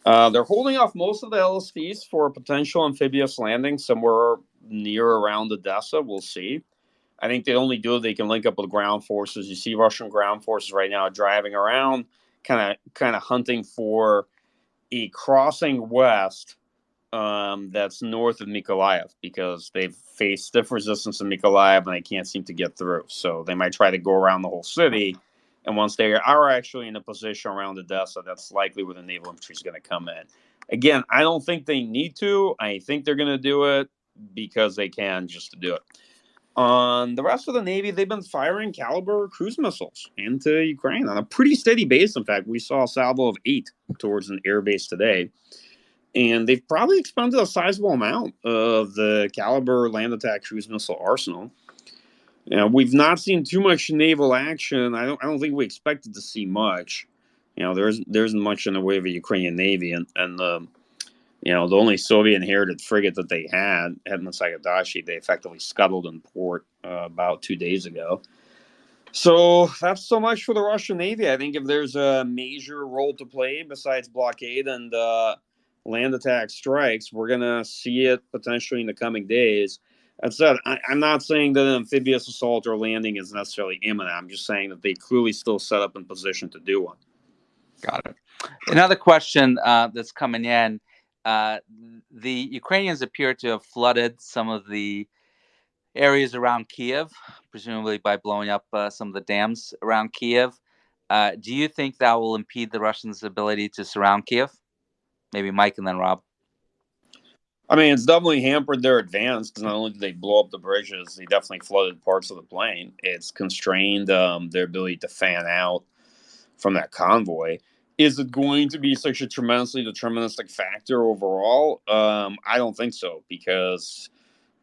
They're holding off most of the LSVs for a potential amphibious landing somewhere near around Odessa. We'll see. I think they only do it. They can link up with ground forces. You see Russian ground forces right now driving around, kind of hunting for a crossing west that's north of Mykolaiv, because they've faced stiff resistance in Mykolaiv and they can't seem to get through. So they might try to go around the whole city. And once they are actually in a position around Odessa, that's likely where the naval infantry is going to come in. Again, I don't think they need to. I think they're going to do it because they can, just to do it. On the rest of the Navy, they've been firing Caliber cruise missiles into Ukraine on a pretty steady base. In fact, we saw a salvo of 8 towards an air base today. And they've probably expended a sizable amount of the Caliber land attack cruise missile arsenal. We've not seen too much naval action. I don't think we expected to see much. There isn't much in the way of a Ukrainian Navy, and the only Soviet inherited frigate that they had in the Sagadashi, they effectively scuttled in port about 2 days ago. So that's so much for the Russian Navy. I think if there's a major role to play besides blockade and land attack strikes, we're going to see it potentially in the coming days. That said, I'm not saying that an amphibious assault or landing is necessarily imminent. I'm just saying that they clearly still set up in position to do one. Got it. Another question that's coming in. The Ukrainians appear to have flooded some of the areas around Kiev, presumably by blowing up some of the dams around Kiev. Do you think that will impede the Russians' ability to surround Kiev? Maybe Mike and then Rob. I mean, it's definitely hampered their advance, because not only did they blow up the bridges, they definitely flooded parts of the plain. It's constrained their ability to fan out from that convoy. Is it going to be such a tremendously deterministic factor overall? I don't think so, because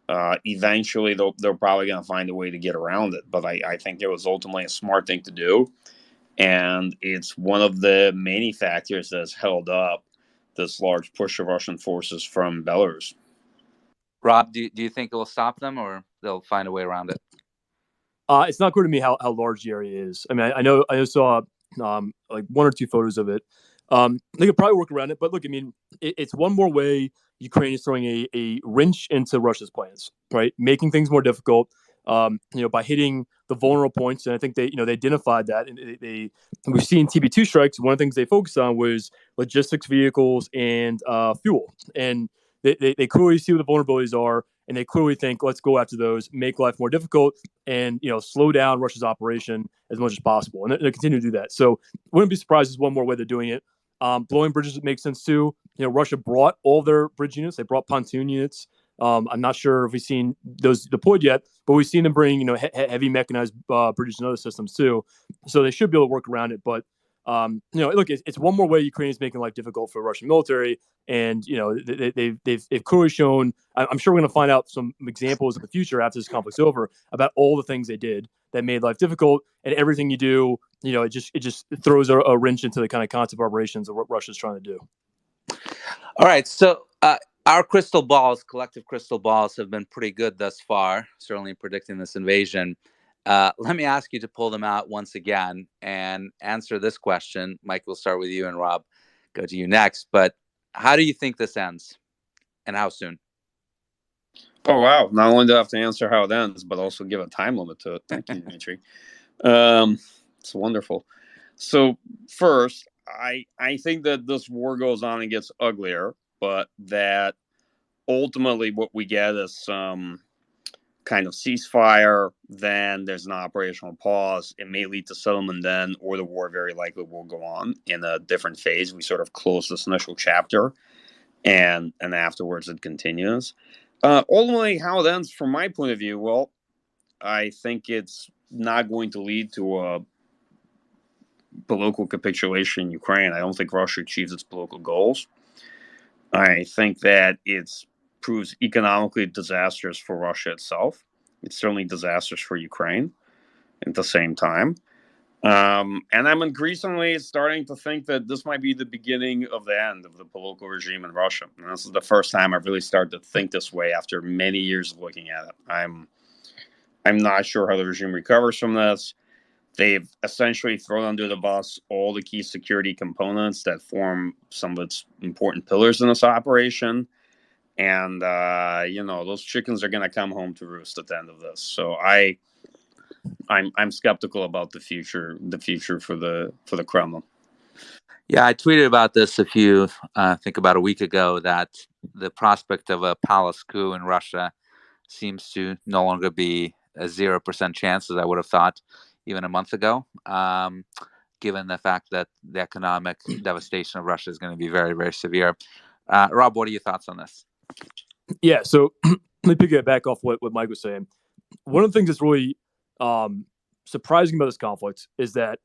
Eventually, they're probably going to find a way to get around it. But I think it was ultimately a smart thing to do. And it's one of the many factors that's held up this large push of Russian forces from Belarus. Rob, do you think it will stop them, or they'll find a way around it? It's not clear to me how large the area is. I mean, I saw like one or two photos of it. They could probably work around it, but look, I mean, it's one more way Ukraine is throwing a wrench into Russia's plans, right? Making things more difficult, by hitting the vulnerable points. And I think they identified that. And we've seen TB2 strikes. One of the things they focused on was logistics vehicles and fuel. And they clearly see what the vulnerabilities are, and they clearly think, let's go after those, make life more difficult, and slow down Russia's operation as much as possible. And they continue to do that. So wouldn't be surprised if one more way they're doing it. Blowing bridges makes sense too. Russia brought all their bridge units. They brought pontoon units. I'm not sure if we've seen those deployed yet, but we've seen them bring heavy mechanized bridges and other systems too. So they should be able to work around it. But look, it's one more way Ukraine is making life difficult for the Russian military, and they've clearly shown. I'm sure we're going to find out some examples in the future after this conflict's over about all the things they did that made life difficult, and everything you do, it just throws a wrench into the kind of concept of operations of what Russia's trying to do. All right, so our collective crystal balls, have been pretty good thus far, certainly predicting this invasion. Let me ask you to pull them out once again and answer this question. Mike, we'll start with you, and Rob, go to you next. But how do you think this ends, and how soon? Oh, wow. Not only do I have to answer how it ends, but also give a time limit to it. Thank you, Dmitri. It's wonderful. So first, I think that this war goes on and gets uglier, but that ultimately what we get is some kind of ceasefire, then there's an operational pause. It may lead to settlement then, or the war very likely will go on in a different phase. We sort of close this initial chapter, and afterwards it continues. Ultimately, how it ends, from my point of view, well, I think it's not going to lead to a political capitulation in Ukraine. I don't think Russia achieves its political goals. I think that it proves economically disastrous for Russia itself. It's certainly disastrous for Ukraine at the same time. And I'm increasingly starting to think that this might be the beginning of the end of the political regime in Russia. And this is the first time I've really started to think this way after many years of looking at it. I'm not sure how the regime recovers from this. They've essentially thrown under the bus all the key security components that form some of its important pillars in this operation. And, those chickens are going to come home to roost at the end of this. So I'm skeptical about the future for the Kremlin. Yeah, I tweeted about this I think about a week ago, that the prospect of a palace coup in Russia seems to no longer be a 0% chance, as I would have thought even a month ago, given the fact that the economic devastation of Russia is going to be very, very severe. Rob, what are your thoughts on this? Yeah, so let me pick it back off what Mike was saying. One of the things that's really surprising about this conflict is that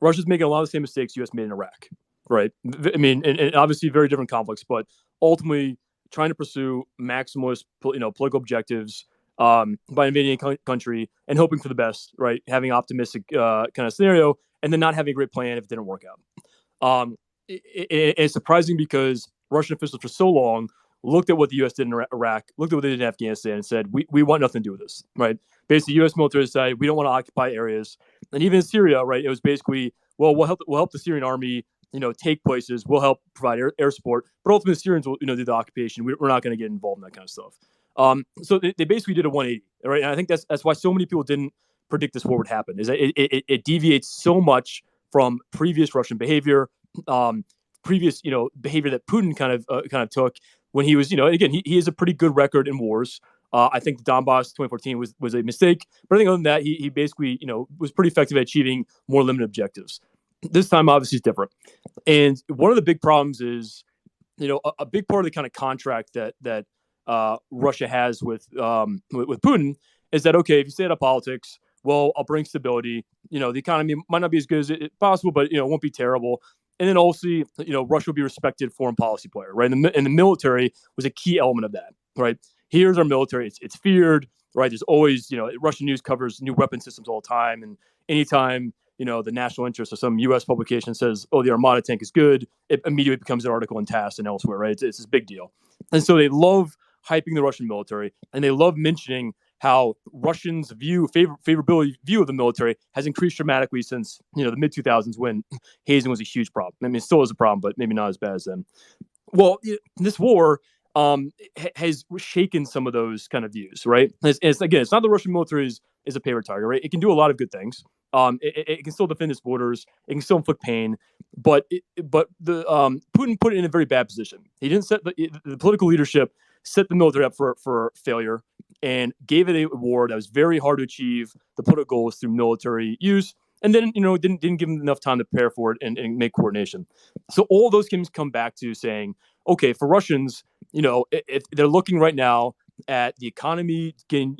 Russia's making a lot of the same mistakes U.S. made in Iraq, right? I mean, and obviously very different conflicts, but ultimately trying to pursue maximalist, political objectives by invading a country and hoping for the best, right? Having optimistic kind of scenario, and then not having a great plan if it didn't work out. It's surprising because Russian officials for so long looked at what the U.S. did in Iraq, looked at what they did in Afghanistan, and said, we want nothing to do with this, right? Basically, U.S. military decided we don't want to occupy areas. And even in Syria, right, it was basically, well, we'll help the Syrian army, take places. We'll help provide air support. But ultimately, the Syrians will, do the occupation. We're not going to get involved in that kind of stuff. So they basically did a 180, right? And I think that's why so many people didn't predict this war would happen, is that it deviates so much from previous Russian behavior, previous, behavior that Putin kind of took when he was, again, he has a pretty good record in wars. I think the Donbass 2014 was a mistake, but I think other than that, he basically, was pretty effective at achieving more limited objectives. This time, obviously, is different. And one of the big problems is, a big part of the kind of contract that Russia has with Putin is that, okay, if you stay out of politics, well, I'll bring stability. The economy might not be as good as it possible, but it won't be terrible. And then also, Russia will be a respected foreign policy player, right? And the military was a key element of that, right? here's our military. It's feared, right? There's always, Russian news covers new weapon systems all the time. And anytime, the national interest of some U.S. publication says, oh, the Armada tank is good, it immediately becomes an article in TASS and elsewhere, right? It's this big deal. And so they love hyping the Russian military, and they love mentioning how Russians' favorability view of the military has increased dramatically since, the mid 2000s when hazing was a huge problem. I mean, it still is a problem, but maybe not as bad as then. Well, this war has shaken some of those kind of views, right? Again, it's not the Russian military is a favorite target, right? It can do a lot of good things. It can still defend its borders. It can still inflict pain, but the Putin put it in a very bad position. He didn't set the political leadership set the military up for failure and gave it a war that was very hard to achieve the political goals through military use. And then, didn't give them enough time to prepare for it and make coordination. So all those things come back to saying, okay, for Russians, if they're looking right now at the economy getting,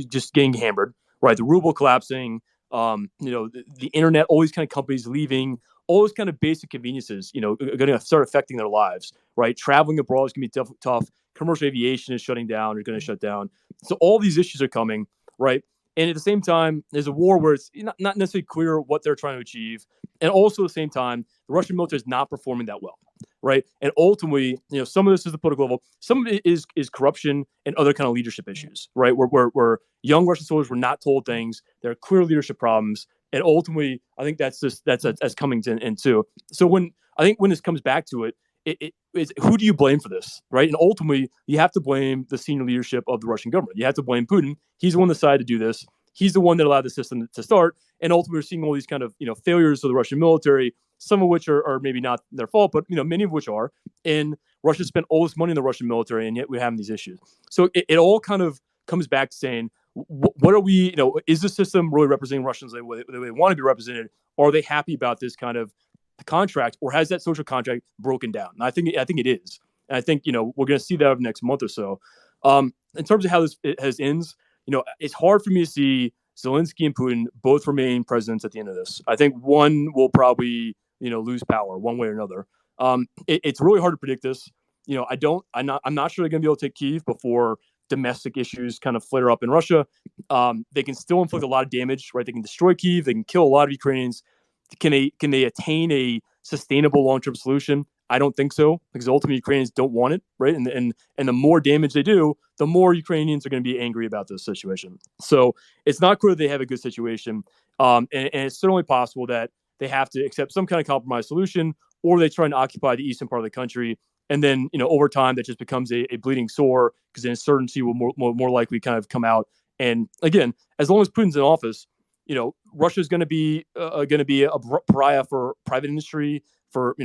just getting hammered, right? The ruble collapsing, the internet, all these kind of companies leaving, all those kind of basic conveniences, are going to start affecting their lives, right? Traveling abroad is going to be tough. Commercial aviation is shutting down or going to shut down. So all these issues are coming, right? And at the same time, there's a war where it's not necessarily clear what they're trying to achieve. And also at the same time, the Russian military is not performing that well, right? And ultimately, some of this is the political level. Some of it is corruption and other kind of leadership issues, right? Where young Russian soldiers were not told things. There are clear leadership problems. And ultimately, I think that's coming to an end too. So when this comes back to it, it's who do you blame for this, right? And ultimately, you have to blame the senior leadership of the Russian government. You have to blame Putin. He's the one that decided to do this. He's the one that allowed the system to start. And ultimately, we're seeing all these kind of failures of the Russian military, some of which are maybe not their fault, but many of which are. And Russia spent all this money in the Russian military, and yet we're having these issues. So it all kind of comes back to saying, what are we? Is the system really representing Russians the way they want to be represented? Or are they happy about this kind of contract, or has that social contract broken down? And I think it is. And I think we're going to see that over the next month or so. In terms of how this ends, it's hard for me to see Zelensky and Putin both remain presidents at the end of this. I think one will probably lose power one way or another. It's really hard to predict this. I'm not sure they're going to be able to take Kyiv before domestic issues kind of flare up in Russia. They can still inflict a lot of damage, right? They can destroy Kyiv. They can kill a lot of Ukrainians. Can they attain a sustainable long-term solution? I don't think so, because ultimately Ukrainians don't want it, right? And the more damage they do, the more Ukrainians are going to be angry about this situation. So it's not clear they have a good situation, and it's certainly possible that they have to accept some kind of compromise solution, or they try to occupy the eastern part of the country, and then over time that just becomes a bleeding sore, because the insurgency will more likely kind of come out. And again, as long as Putin's in office, Russia is going to be a pariah for private industry, for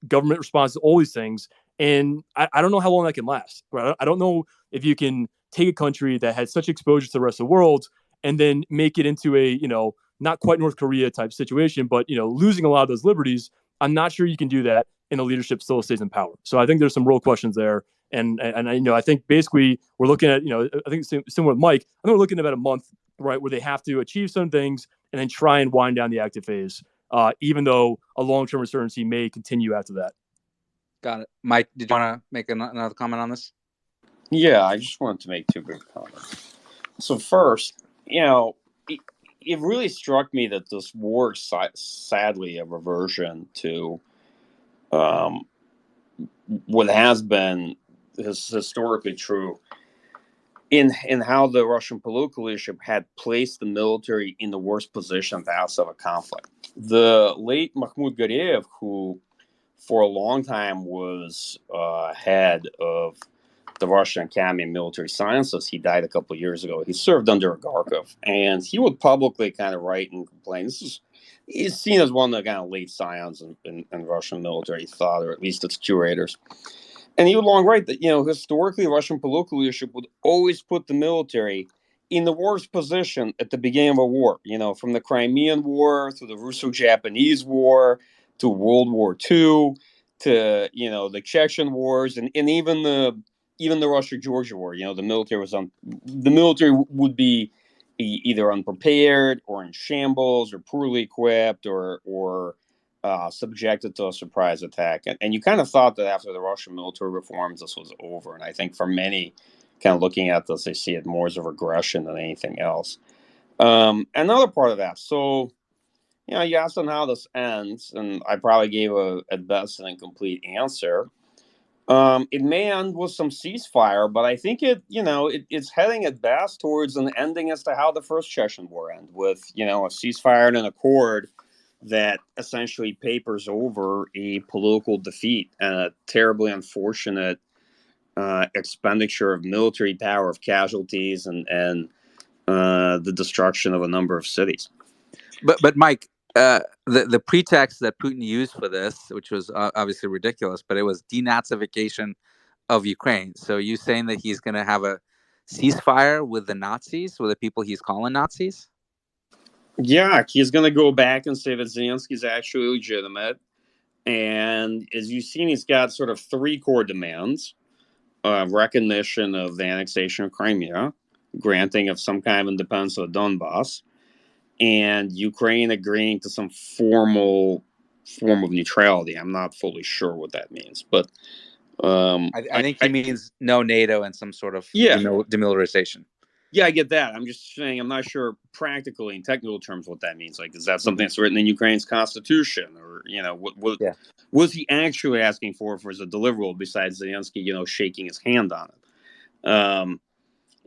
government response to all these things, and I don't know how long that can last. Right? I don't know if you can take a country that had such exposure to the rest of the world and then make it into a not quite North Korea type situation, but losing a lot of those liberties. I'm not sure you can do that, and the leadership still stays in power. So I think there's some real questions there. And I think basically we're looking at I think similar with Mike. I think we're looking at about a month, right, where they have to achieve some things and then try and wind down the active phase, even though a long-term insurgency may continue after that. Got it. Mike, did you want to make another comment on this? Yeah, I just wanted to make two good comments. So first, it really struck me that this war is sadly a reversion to what has been historically true in how the Russian political leadership had placed the military in the worst position to outside of a conflict. The late Mahmoud Gareev, who for a long time was head of the Russian Academy of Military Sciences, he died a couple of years ago. He served under Garkov, and he would publicly kind of write and complain. This is seen as one of the kind of late scions in Russian military thought, or at least its curators. And he would long write that, historically, Russian political leadership would always put the military in the worst position at the beginning of a war. From the Crimean War to the Russo-Japanese War to World War II to the Chechen Wars and even the Russia-Georgia War. The military would be either unprepared or in shambles or poorly equipped or subjected to a surprise attack. And you kind of thought that after the Russian military reforms, this was over. And I think for many kind of looking at this, they see it more as a regression than anything else. Another part of that, so you asked on how this ends, and I probably gave at best an incomplete answer. It may end with some ceasefire, but I think it's heading at best towards an ending as to how the first Chechen War ended, with a ceasefire and an accord that essentially papers over a political defeat and a terribly unfortunate expenditure of military power, of casualties, and the destruction of a number of cities. But Mike, the pretext that Putin used for this, which was obviously ridiculous, but it was denazification of Ukraine. So you saying that he's going to have a ceasefire with the Nazis, with the people he's calling Nazis? Yeah, he's going to go back and say that Zelensky's actually legitimate. And as you've seen, he's got sort of three core demands: recognition of the annexation of Crimea, granting of some kind of independence of Donbass, and Ukraine agreeing to some formal form of neutrality. I'm not fully sure what that means, but I think he means no NATO and some sort of demilitarization. Yeah, I get that. I'm just saying I'm not sure practically in technical terms what that means. Like, is that something that's written in Ukraine's constitution, or what was he actually asking for as a deliverable besides Zelensky, shaking his hand on it,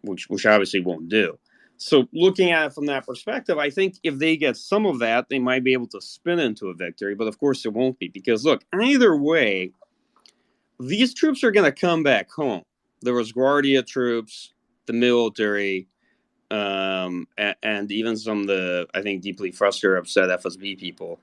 which obviously won't do. So looking at it from that perspective, I think if they get some of that, they might be able to spin into a victory. But of course, it won't be, because look, either way, these troops are going to come back home. The Rosguardia troops, the military, and even some of the, I think, deeply frustrated, upset FSB people.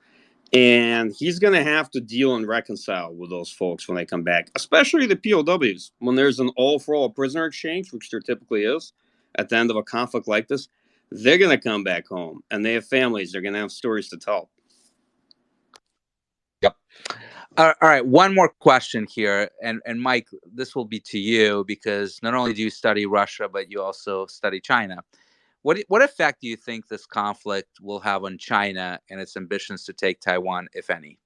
And he's going to have to deal and reconcile with those folks when they come back, especially the POWs. When there's an all-for-all prisoner exchange, which there typically is at the end of a conflict like this, they're going to come back home, and they have families. They're going to have stories to tell. Yep. All right. One more question here. And Mike, this will be to you, because not only do you study Russia, but you also study China. What effect do you think this conflict will have on China and its ambitions to take Taiwan, if any?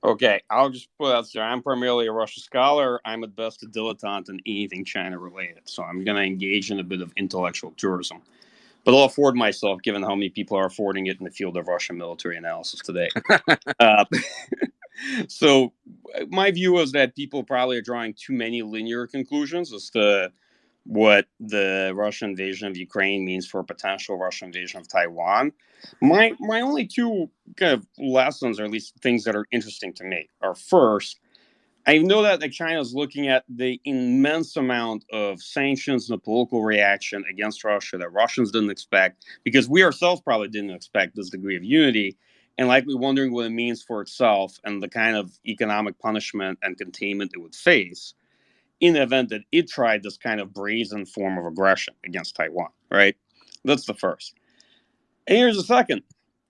Okay, I'll just put out there. I'm primarily a Russia scholar. I'm at best a dilettante in anything China related. So I'm going to engage in a bit of intellectual tourism. But I'll afford myself, given how many people are affording it in the field of Russian military analysis today. So my view is that people probably are drawing too many linear conclusions as to what the Russian invasion of Ukraine means for a potential Russian invasion of Taiwan. My only two kind of lessons, or at least things that are interesting to me, are: first, I know that China is looking at the immense amount of sanctions and the political reaction against Russia that Russians didn't expect, because we ourselves probably didn't expect this degree of unity, and likely wondering what it means for itself and the kind of economic punishment and containment it would face in the event that it tried this kind of brazen form of aggression against Taiwan, right? That's the first. And here's the second.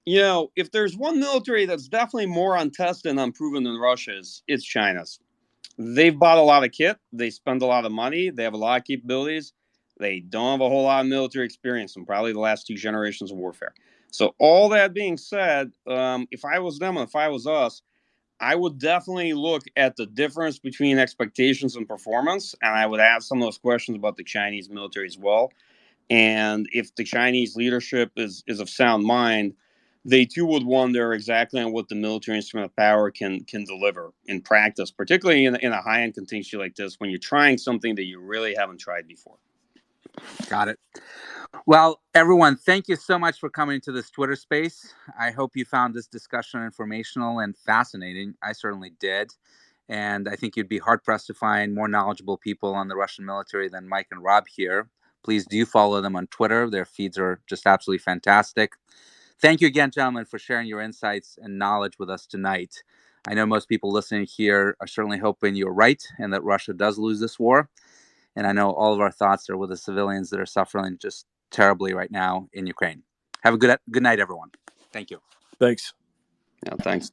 If there's one military that's definitely more untested and unproven than Russia's, it's China's. They've bought a lot of kit. They spend a lot of money. They have a lot of capabilities. They don't have a whole lot of military experience in probably the last two generations of warfare. So all that being said, if I was them and if I was us, I would definitely look at the difference between expectations and performance, and I would ask some of those questions about the Chinese military as well. And if the Chinese leadership is of sound mind, they too would wonder exactly on what the military instrument of power can deliver in practice, particularly in a high-end contingency like this, when you're trying something that you really haven't tried before. Got it. Well, everyone, thank you so much for coming to this Twitter space. I hope you found this discussion informational and fascinating. I certainly did. And I think you'd be hard-pressed to find more knowledgeable people on the Russian military than Mike and Rob here. Please do follow them on Twitter. Their feeds are just absolutely fantastic. Thank you again, gentlemen, for sharing your insights and knowledge with us tonight. I know most people listening here are certainly hoping you're right and that Russia does lose this war. And I know all of our thoughts are with the civilians that are suffering just terribly right now in Ukraine. Have a good night, everyone. Thank you. Thanks. Yeah, thanks.